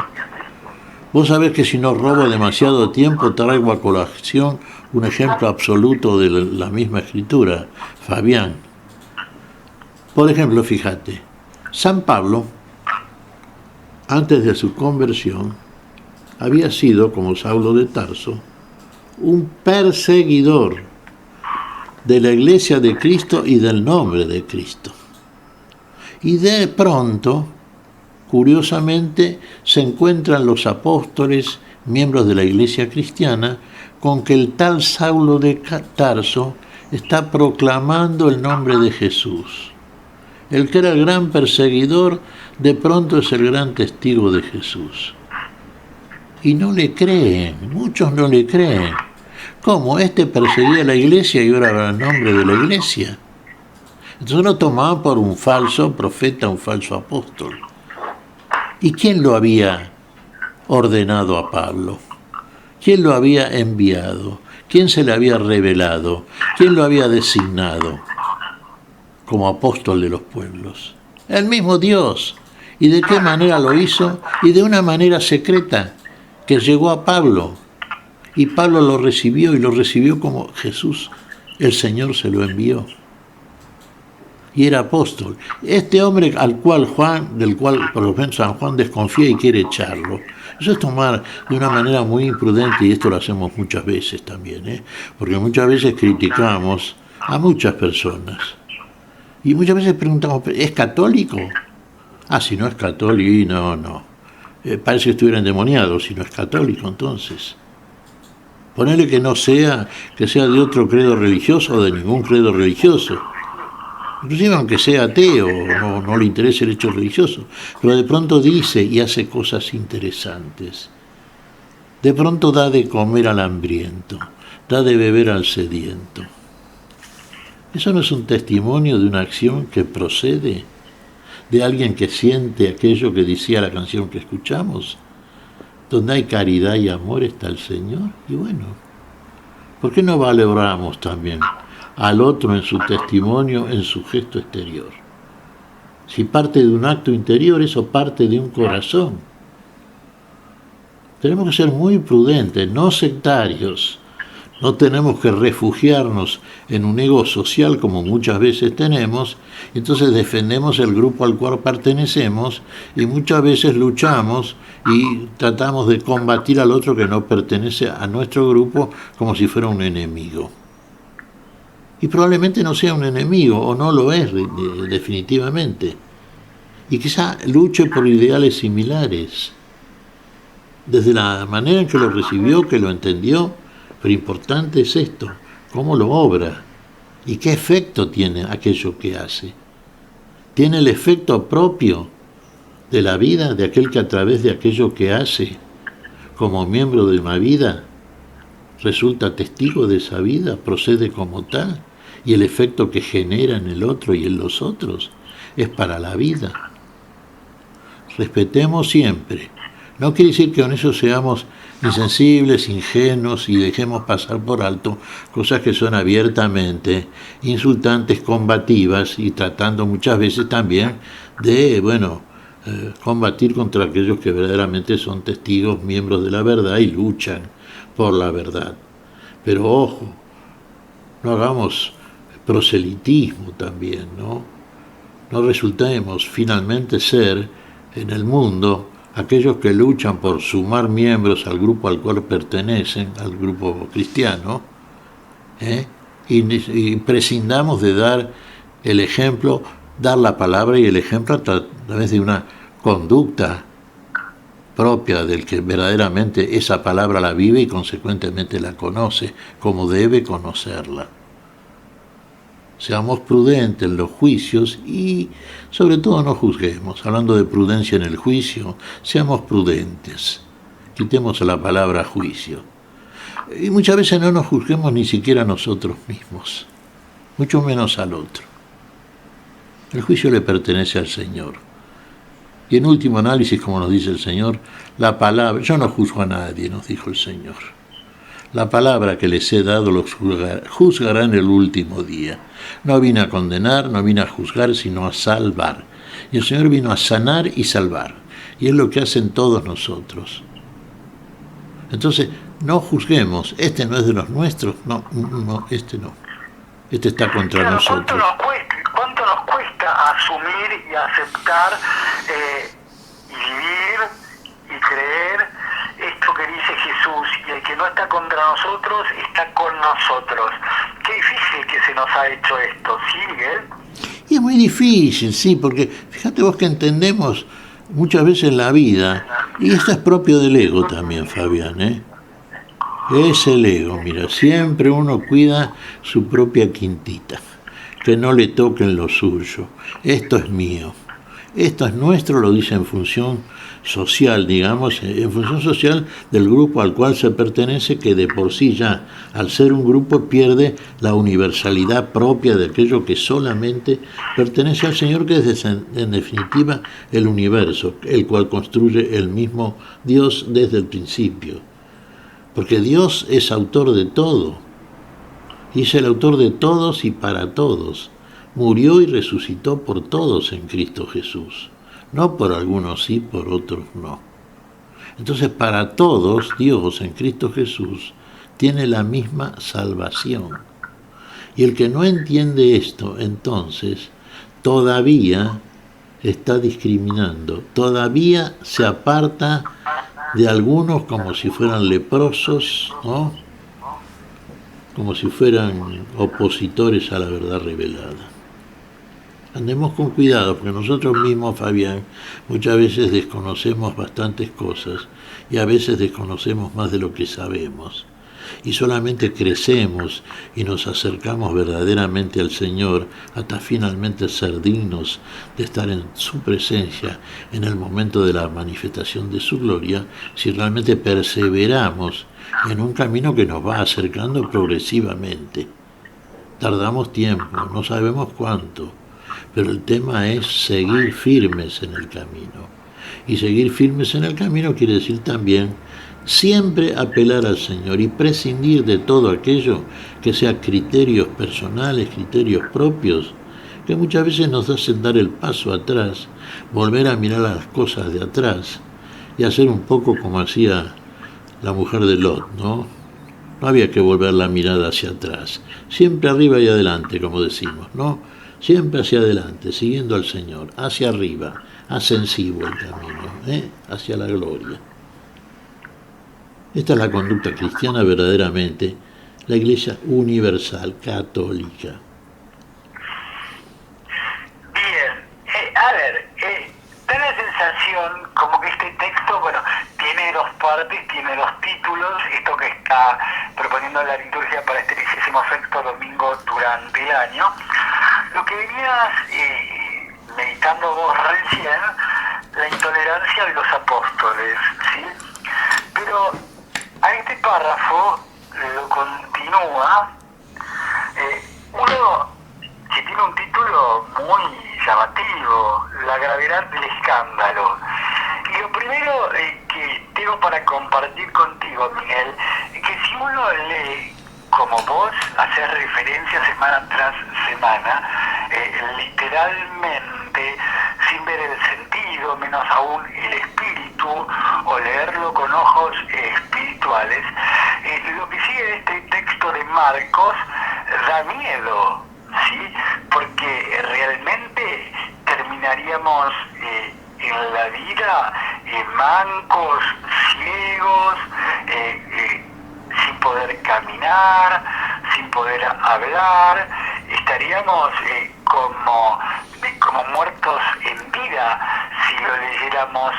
Vos sabés que si no robo demasiado tiempo, traigo a colación un ejemplo absoluto de la misma escritura, Fabián. Por ejemplo, fíjate, San Pablo, antes de su conversión, había sido, como Saulo de Tarso, un perseguidor de la iglesia de Cristo y del nombre de Cristo. Y de pronto, curiosamente, se encuentran los apóstoles, miembros de la iglesia cristiana, con que el tal Saulo de Tarso está proclamando el nombre de Jesús. El que era el gran perseguidor, de pronto es el gran testigo de Jesús. Y no le creen, muchos no le creen. ¿Cómo? Este perseguía a la iglesia y ahora habla en nombre de la iglesia. Entonces lo tomaban por un falso profeta, un falso apóstol. ¿Y quién lo había ordenado a Pablo? ¿Quién lo había enviado? ¿Quién se le había revelado? ¿Quién lo había designado como apóstol de los pueblos? El mismo Dios. ¿Y de qué manera lo hizo? Y de una manera secreta, que llegó a Pablo. Y Pablo lo recibió, y lo recibió como Jesús, el Señor, se lo envió. Y era apóstol. Este hombre del cual por lo menos San Juan desconfía y quiere echarlo. Eso es tomar de una manera muy imprudente, y esto lo hacemos muchas veces también, porque muchas veces criticamos a muchas personas. Y muchas veces preguntamos, ¿es católico? Ah, si no es católico, no. Parece que estuviera endemoniado si no es católico, entonces. Ponele que sea de otro credo religioso o de ningún credo religioso. Inclusive aunque sea ateo, no le interese el hecho religioso, pero de pronto dice y hace cosas interesantes. De pronto da de comer al hambriento, da de beber al sediento. ¿Eso no es un testimonio de una acción que procede de alguien que siente aquello que decía la canción que escuchamos? Donde hay caridad y amor está el Señor. Y bueno, ¿por qué no valoramos también al otro en su testimonio, en su gesto exterior? Si parte de un acto interior, eso parte de un corazón. Tenemos que ser muy prudentes, no sectarios. No tenemos que refugiarnos en un ego social como muchas veces tenemos, entonces defendemos el grupo al cual pertenecemos y muchas veces luchamos y tratamos de combatir al otro que no pertenece a nuestro grupo como si fuera un enemigo. Y probablemente no sea un enemigo o no lo es definitivamente. Y quizá luche por ideales similares. Desde la manera en que lo recibió, que lo entendió, pero importante es esto, cómo lo obra y qué efecto tiene aquello que hace. ¿Tiene el efecto propio de la vida de aquel que a través de aquello que hace, como miembro de una vida, resulta testigo de esa vida, procede como tal, y el efecto que genera en el otro y en los otros es para la vida? Respetemos siempre. No quiere decir que con eso seamos insensibles, ingenuos y dejemos pasar por alto cosas que son abiertamente insultantes, combativas y tratando muchas veces también de, combatir contra aquellos que verdaderamente son testigos, miembros de la verdad y luchan por la verdad. Pero ojo, no hagamos proselitismo también, ¿no? No resultemos finalmente ser en el mundo aquellos que luchan por sumar miembros al grupo al cual pertenecen, al grupo cristiano, y prescindamos de dar el ejemplo, dar la palabra y el ejemplo a través de una conducta propia del que verdaderamente esa palabra la vive y consecuentemente la conoce como debe conocerla. Seamos prudentes en los juicios y sobre todo no juzguemos. Hablando de prudencia en el juicio, seamos prudentes. Quitemos la palabra juicio. Y muchas veces no nos juzguemos ni siquiera a nosotros mismos, mucho menos al otro. El juicio le pertenece al Señor. Y en último análisis, como nos dice el Señor, la palabra, yo no juzgo a nadie, nos dijo el Señor. La palabra que les he dado los juzgará en el último día. No vine a condenar, no vine a juzgar, sino a salvar. Y el Señor vino a sanar y salvar. Y es lo que hacen todos nosotros. Entonces, no juzguemos. Este no es de los nuestros. No, este no. Este está contra nosotros. ¿Cuánto nos cuesta asumir y aceptar y vivir y creer esto que dice Jesús, y el que no está contra nosotros, está con nosotros? Qué difícil que se nos ha hecho esto, ¿sí, Miguel? Y es muy difícil, sí, porque fíjate vos que entendemos muchas veces la vida, y esto es propio del ego también, Fabián, es el ego, mira, siempre uno cuida su propia quintita, que no le toquen lo suyo, esto es mío, esto es nuestro, lo dice en función social, digamos, en función social del grupo al cual se pertenece, que de por sí ya, al ser un grupo, pierde la universalidad propia de aquello que solamente pertenece al Señor, que es en definitiva el universo, el cual construye el mismo Dios desde el principio. Porque Dios es autor de todo, y es el autor de todos y para todos. Murió y resucitó por todos en Cristo Jesús. No por algunos sí, por otros no. Entonces, para todos, Dios en Cristo Jesús tiene la misma salvación. Y el que no entiende esto, entonces, todavía está discriminando, todavía se aparta de algunos como si fueran leprosos, ¿no? Como si fueran opositores a la verdad revelada. Andemos con cuidado, porque nosotros mismos, Fabián, muchas veces desconocemos bastantes cosas y a veces desconocemos más de lo que sabemos. Y solamente crecemos y nos acercamos verdaderamente al Señor hasta finalmente ser dignos de estar en su presencia en el momento de la manifestación de su gloria, si realmente perseveramos en un camino que nos va acercando progresivamente. Tardamos tiempo, no sabemos cuánto, pero el tema es seguir firmes en el camino. Y seguir firmes en el camino quiere decir también siempre apelar al Señor y prescindir de todo aquello que sea criterios personales, criterios propios, que muchas veces nos hacen dar el paso atrás, volver a mirar a las cosas de atrás y hacer un poco como hacía la mujer de Lot, ¿no? No había que volver la mirada hacia atrás, siempre arriba y adelante, como decimos, ¿no? Siempre hacia adelante, siguiendo al Señor, hacia arriba, ascensivo el camino, hacia la gloria. Esta es la conducta cristiana verdaderamente, la Iglesia universal, católica. Bien, da la sensación como que este texto, bueno, tiene dos partes, tiene dos títulos, esto que está proponiendo la liturgia para este 16º domingo durante el año. Lo que venías meditando vos recién, la intolerancia de los apóstoles, ¿sí? Pero a este párrafo lo continúa uno que tiene un título muy llamativo, la gravedad del escándalo. Y lo primero que tengo para compartir contigo, Miguel, es que si uno lee, como vos haces referencia semana tras semana, literalmente, sin ver el sentido, menos aún el espíritu, o leerlo con ojos espirituales, lo que sigue este texto de Marcos da miedo, ¿sí? Porque realmente terminaríamos en la vida mancos, ciegos, sin poder caminar, sin poder hablar, estaríamos como muertos en vida si lo leyéramos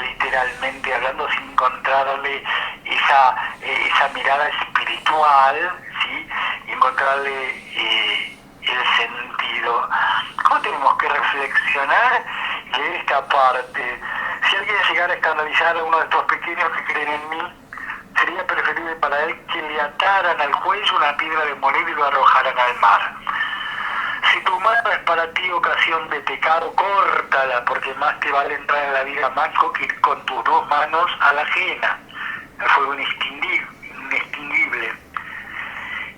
literalmente hablando, sin encontrarle esa mirada espiritual, ¿sí? Y encontrarle el sentido. ¿Cómo tenemos que reflexionar y leer esta parte? Si alguien llegara a escandalizar a uno de estos pequeños que creen en mí, sería preferible para él que le ataran al cuello una piedra de moler y lo arrojaran al mar. Si tu mano es para ti ocasión de pecado, córtala, porque más te vale entrar en la vida manco que ir con tus dos manos a la ajena. El fuego inextinguible.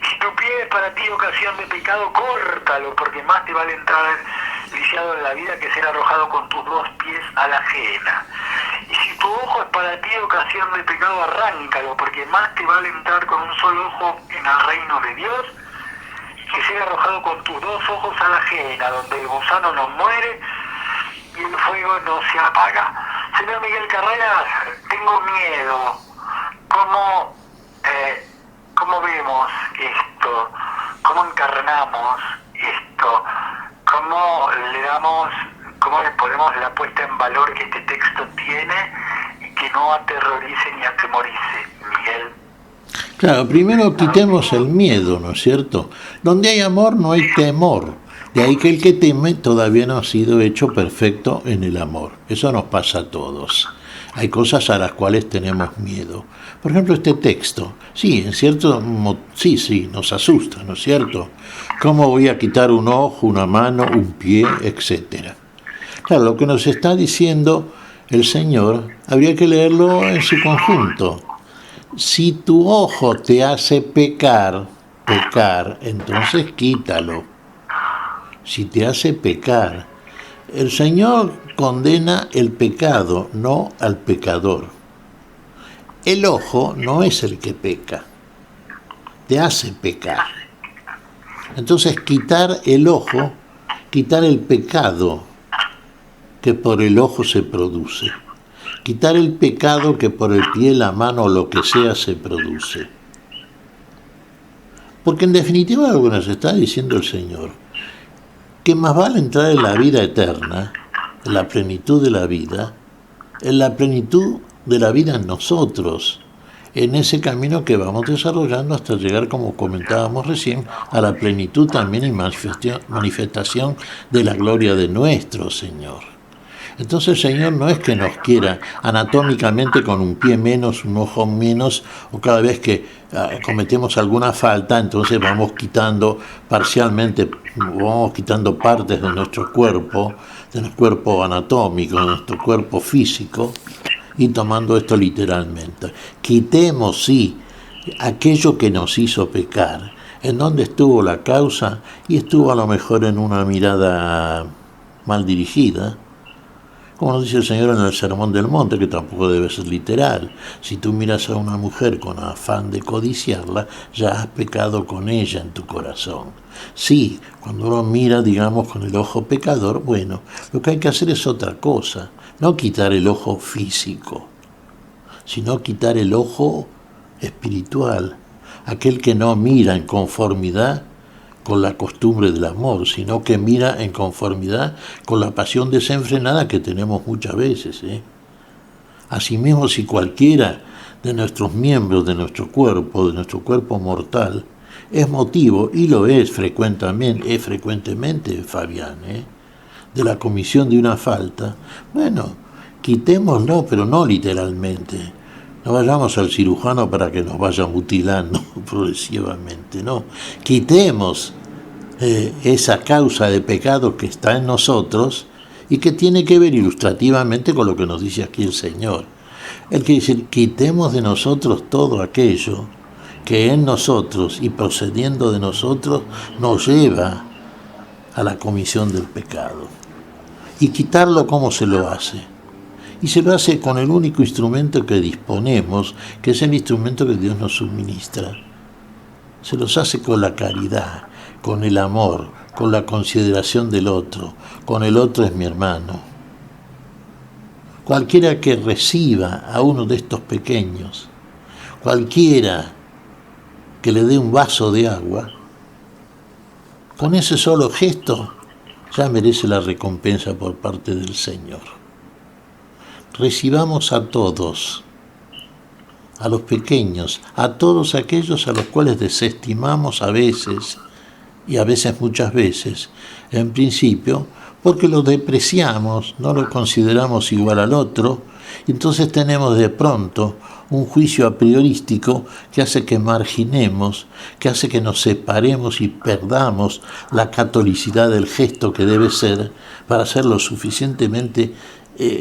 Si tu pie es para ti ocasión de pecado, córtalo, porque más te vale entrar lisiado en la vida que ser arrojado con tus dos pies a la ajena. Y si tu ojo es para ti ocasión de pecado, arráncalo, porque más te vale entrar con un solo ojo en el reino de Dios que ser arrojado con tus dos ojos a la ajena, donde el gusano no muere y el fuego no se apaga. Señor Miguel Carreras, tengo miedo. ¿Cómo vemos esto? ¿Cómo encarnamos esto? ¿Cómo le ponemos la puesta en valor que este texto tiene y que no aterrorice ni atemorice, Miguel? Claro, primero quitemos el miedo, ¿no es cierto? Donde hay amor no hay temor. De ahí que el que teme todavía no ha sido hecho perfecto en el amor. Eso nos pasa a todos. Hay cosas a las cuales tenemos miedo. Por ejemplo, este texto. Sí, en cierto modo, sí, nos asusta, ¿no es cierto? ¿Cómo voy a quitar un ojo, una mano, un pie, etcétera? Claro, lo que nos está diciendo el Señor, habría que leerlo en su conjunto. Si tu ojo te hace pecar, entonces quítalo. Si te hace pecar, el Señor condena el pecado, no al pecador. El ojo no es el que peca, te hace pecar. Entonces quitar el ojo, quitar el pecado que por el ojo se produce. Quitar el pecado que por el pie, la mano o lo que sea se produce. Porque en definitiva lo que nos está diciendo el Señor, que más vale entrar en la vida eterna, en la plenitud de la vida en nosotros, en ese camino que vamos desarrollando hasta llegar, como comentábamos recién, a la plenitud también y manifestación de la gloria de nuestro Señor. Entonces el Señor no es que nos quiera anatómicamente con un pie menos, un ojo menos, o cada vez que cometemos alguna falta, entonces vamos quitando parcialmente, vamos quitando partes de nuestro cuerpo anatómico, de nuestro cuerpo físico, y tomando esto literalmente. Quitemos, sí, aquello que nos hizo pecar. ¿En dónde estuvo la causa? Y estuvo a lo mejor en una mirada mal dirigida, como nos dice el Señor en el Sermón del Monte, que tampoco debe ser literal. Si tú miras a una mujer con afán de codiciarla, ya has pecado con ella en tu corazón. Sí, cuando uno mira, digamos, con el ojo pecador, bueno, lo que hay que hacer es otra cosa, no quitar el ojo físico, sino quitar el ojo espiritual, aquel que no mira en conformidad con la costumbre del amor, sino que mira en conformidad con la pasión desenfrenada que tenemos muchas veces. Asimismo, si cualquiera de nuestros miembros de nuestro cuerpo mortal, es motivo, y lo es frecuentemente, Fabián, de la comisión de una falta, bueno, quitémoslo, pero no literalmente. No vayamos al cirujano para que nos vaya mutilando progresivamente, no. Quitemos esa causa de pecado que está en nosotros y que tiene que ver ilustrativamente con lo que nos dice aquí el Señor. Él quiere decir, quitemos de nosotros todo aquello que en nosotros y procediendo de nosotros nos lleva a la comisión del pecado. Y quitarlo, ¿cómo se lo hace? Y se lo hace con el único instrumento que disponemos, que es el instrumento que Dios nos suministra. Se los hace con la caridad, con el amor, con la consideración del otro, con el otro es mi hermano. Cualquiera que reciba a uno de estos pequeños, cualquiera que le dé un vaso de agua, con ese solo gesto ya merece la recompensa por parte del Señor. Recibamos a todos, a los pequeños, a todos aquellos a los cuales desestimamos a veces, y a veces muchas veces, en principio, porque lo depreciamos, no lo consideramos igual al otro, y entonces tenemos de pronto un juicio a priorístico que hace que marginemos, que hace que nos separemos y perdamos la catolicidad del gesto que debe ser para ser lo suficientemente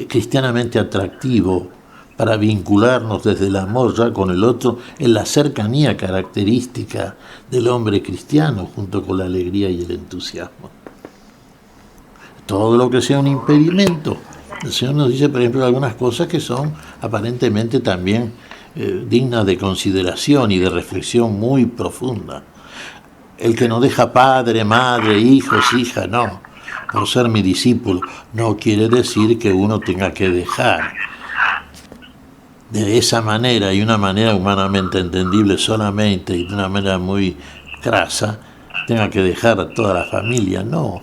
cristianamente atractivo, para vincularnos desde el amor ya con el otro en la cercanía característica del hombre cristiano junto con la alegría y el entusiasmo. Todo lo que sea un impedimento. El Señor nos dice, por ejemplo, algunas cosas que son aparentemente también dignas de consideración y de reflexión muy profunda. El que no deja padre, madre, hijos, hija, no. Por ser mi discípulo, no quiere decir que uno tenga que dejar de esa manera y una manera humanamente entendible solamente y de una manera muy crasa, tenga que dejar a toda la familia, no.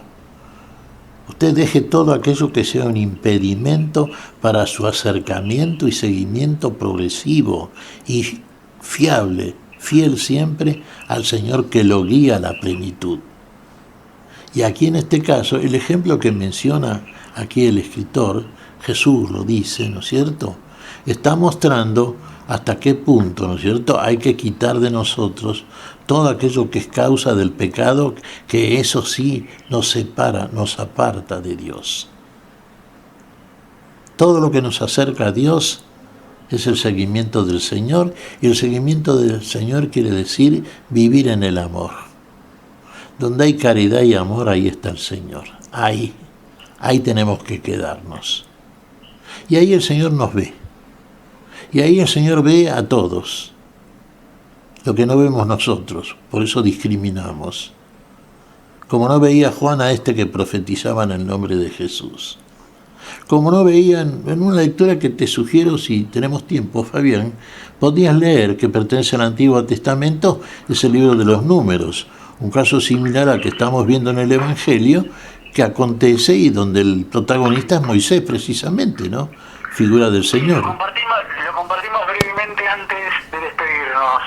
Usted deje todo aquello que sea un impedimento para su acercamiento y seguimiento progresivo y fiable, fiel siempre al Señor que lo guía a la plenitud. Y aquí en este caso, el ejemplo que menciona aquí el escritor, Jesús lo dice, ¿no es cierto?, está mostrando hasta qué punto, ¿no es cierto?, hay que quitar de nosotros todo aquello que es causa del pecado, que eso sí nos separa, nos aparta de Dios. Todo lo que nos acerca a Dios es el seguimiento del Señor, y el seguimiento del Señor quiere decir vivir en el amor. Donde hay caridad y amor, ahí está el Señor. Ahí tenemos que quedarnos. Y ahí el Señor nos ve. Y ahí el Señor ve a todos. Lo que no vemos nosotros, por eso discriminamos. Como no veía Juan a este que profetizaba en el nombre de Jesús. Como no veían, en una lectura que te sugiero, si tenemos tiempo, Fabián, podías leer, que pertenece al Antiguo Testamento, es el libro de los Números. Un caso similar al que estamos viendo en el Evangelio, que acontece y donde el protagonista es Moisés, precisamente, ¿no? Figura del Señor. Lo compartimos brevemente antes de despedirnos.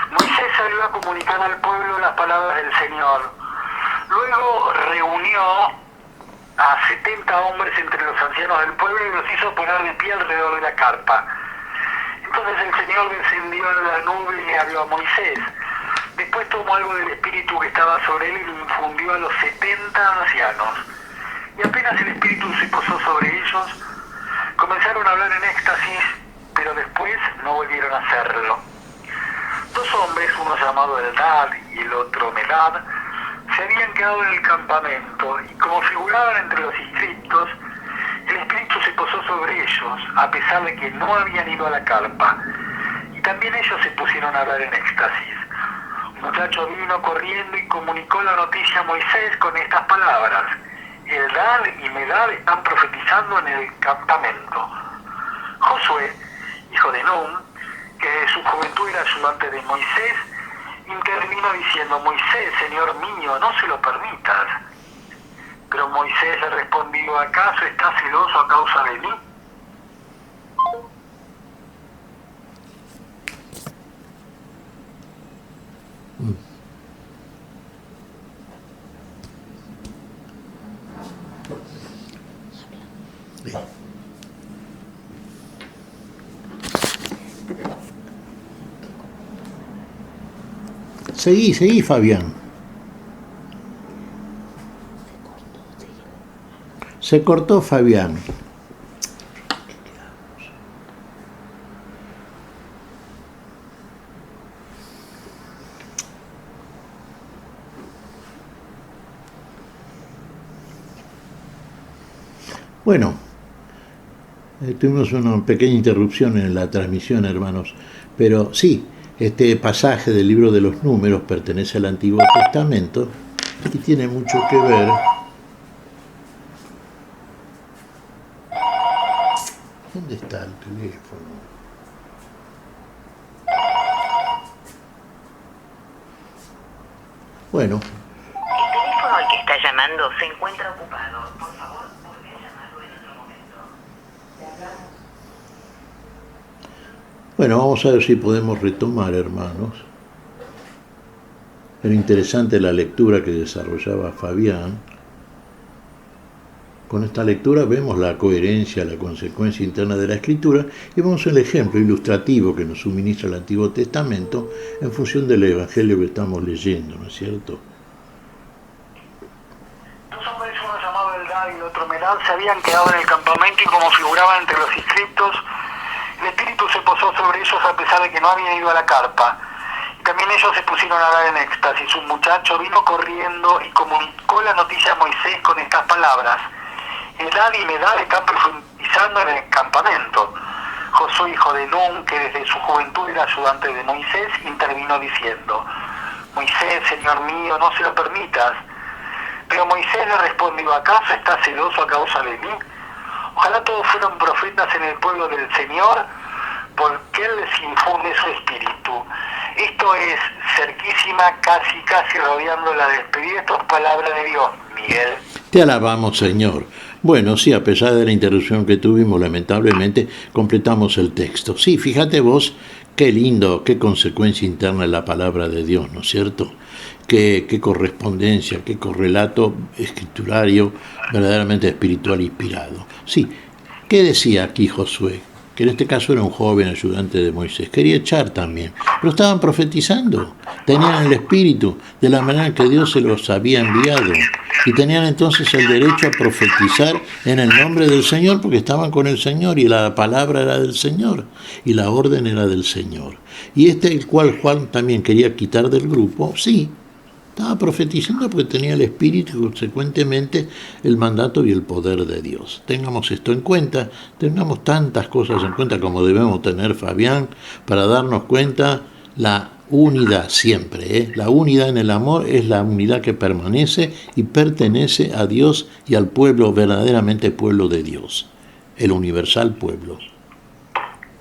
Moisés salió a comunicar al pueblo las palabras del Señor. Luego reunió a 70 hombres entre los ancianos del pueblo y los hizo poner de pie alrededor de la carpa. Entonces el Señor descendió en la nube y le habló a Moisés. Después tomó algo del espíritu que estaba sobre él y lo infundió a los 70 ancianos. Y apenas el espíritu se posó sobre ellos, comenzaron a hablar en éxtasis, pero después no volvieron a hacerlo. 2 hombres, uno llamado Eldad y el otro Medad, se habían quedado en el campamento y como figuraban entre los inscriptos, el espíritu se posó sobre ellos, a pesar de que no habían ido a la carpa, y también ellos se pusieron a hablar en éxtasis. Un muchacho vino corriendo y comunicó la noticia a Moisés con estas palabras: Eldad y Medad están profetizando en el campamento. Josué, hijo de Nun, que de su juventud era ayudante de Moisés, intervino diciendo: Moisés, Señor mío, no se lo permitas. Pero Moisés le respondió: ¿acaso estás celoso a causa de mí? Seguí, Fabián. Se cortó, Fabián. Bueno, tuvimos una pequeña interrupción en la transmisión, hermanos, pero sí, este pasaje del libro de los Números pertenece al Antiguo Testamento y tiene mucho que ver. ¿Dónde está el teléfono? Bueno. El teléfono al que está llamando se encuentra ocupado. Por favor, vuelve a llamarlo en otro momento. Bueno, vamos a ver si podemos retomar, hermanos. Era interesante la lectura que desarrollaba Fabián. Con esta lectura vemos la coherencia, la consecuencia interna de la Escritura y vemos el ejemplo ilustrativo que nos suministra el Antiguo Testamento en función del Evangelio que estamos leyendo, ¿no es cierto? 2 hombres, uno llamado Eldad y el otro Medad, se habían quedado en el campamento y como figuraban entre los inscriptos, el espíritu se posó sobre ellos a pesar de que no habían ido a la carpa. Y también ellos se pusieron a hablar en éxtasis. Un muchacho vino corriendo y comunicó la noticia a Moisés con estas palabras: Eldad y Medad están profetizando en el campamento. Josué, hijo de Nun, que desde su juventud era ayudante de Moisés, intervino diciendo: Moisés, Señor mío, no se lo permitas. Pero Moisés le respondió: ¿acaso estás celoso a causa de mí? Ojalá todos fueran profetas en el pueblo del Señor, porque Él les infunde su espíritu. Esto es cerquísima, casi rodeando la despedida. Esto es palabra de Dios, Miguel. Te alabamos, Señor. Bueno, sí, a pesar de la interrupción que tuvimos, lamentablemente, completamos el texto. Sí, fíjate vos, qué lindo, qué consecuencia interna es la palabra de Dios, ¿no es cierto? Qué correspondencia, qué correlato escriturario verdaderamente espiritual inspirado. Sí, ¿qué decía aquí Josué? Que en este caso era un joven ayudante de Moisés. Quería echar también, pero estaban profetizando. Tenían el espíritu de la manera que Dios se los había enviado. Y tenían entonces el derecho a profetizar en el nombre del Señor porque estaban con el Señor y la palabra era del Señor y la orden era del Señor. Y el cual Juan también quería quitar del grupo, sí, estaba profetizando porque tenía el espíritu y consecuentemente el mandato y el poder de Dios. Tengamos esto en cuenta, tengamos tantas cosas en cuenta como debemos tener, Fabián, para darnos cuenta la unidad siempre. La unidad en el amor es la unidad que permanece y pertenece a Dios y al pueblo, verdaderamente pueblo de Dios, el universal pueblo.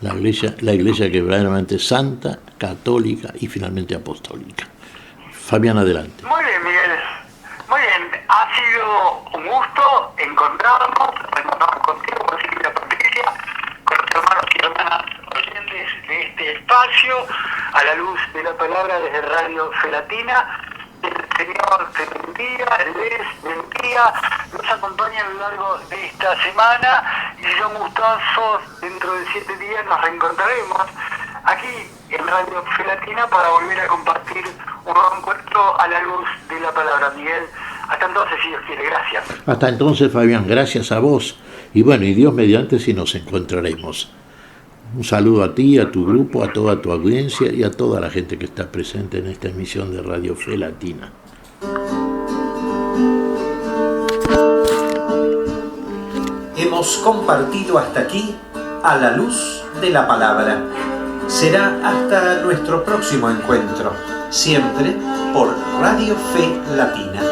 La iglesia que verdaderamente es santa, católica y finalmente apostólica. Fabián, adelante. Muy bien, Miguel. Muy bien. Ha sido un gusto encontrarnos contigo, con Silvia Patricia, con los hermanos y hermanas oyentes de este espacio, a la luz de la palabra desde Radio Felatina. El Señor te bendiga, les bendiga. nos acompañe a lo largo de esta semana, y si son gustosos, dentro de 7 días nos reencontraremos aquí en Radio Fe Latina para volver a compartir un nuevo encuentro a la luz de la palabra. Miguel, hasta entonces, si Dios quiere, gracias. Hasta entonces, Fabián, gracias a vos. Y bueno, y Dios mediante, si nos encontraremos. Un saludo a ti, a tu grupo, a toda tu audiencia y a toda la gente que está presente en esta emisión de Radio Fe Latina. Hemos compartido hasta aquí a la luz de la palabra. Será hasta nuestro próximo encuentro, siempre por Radio Fe Latina.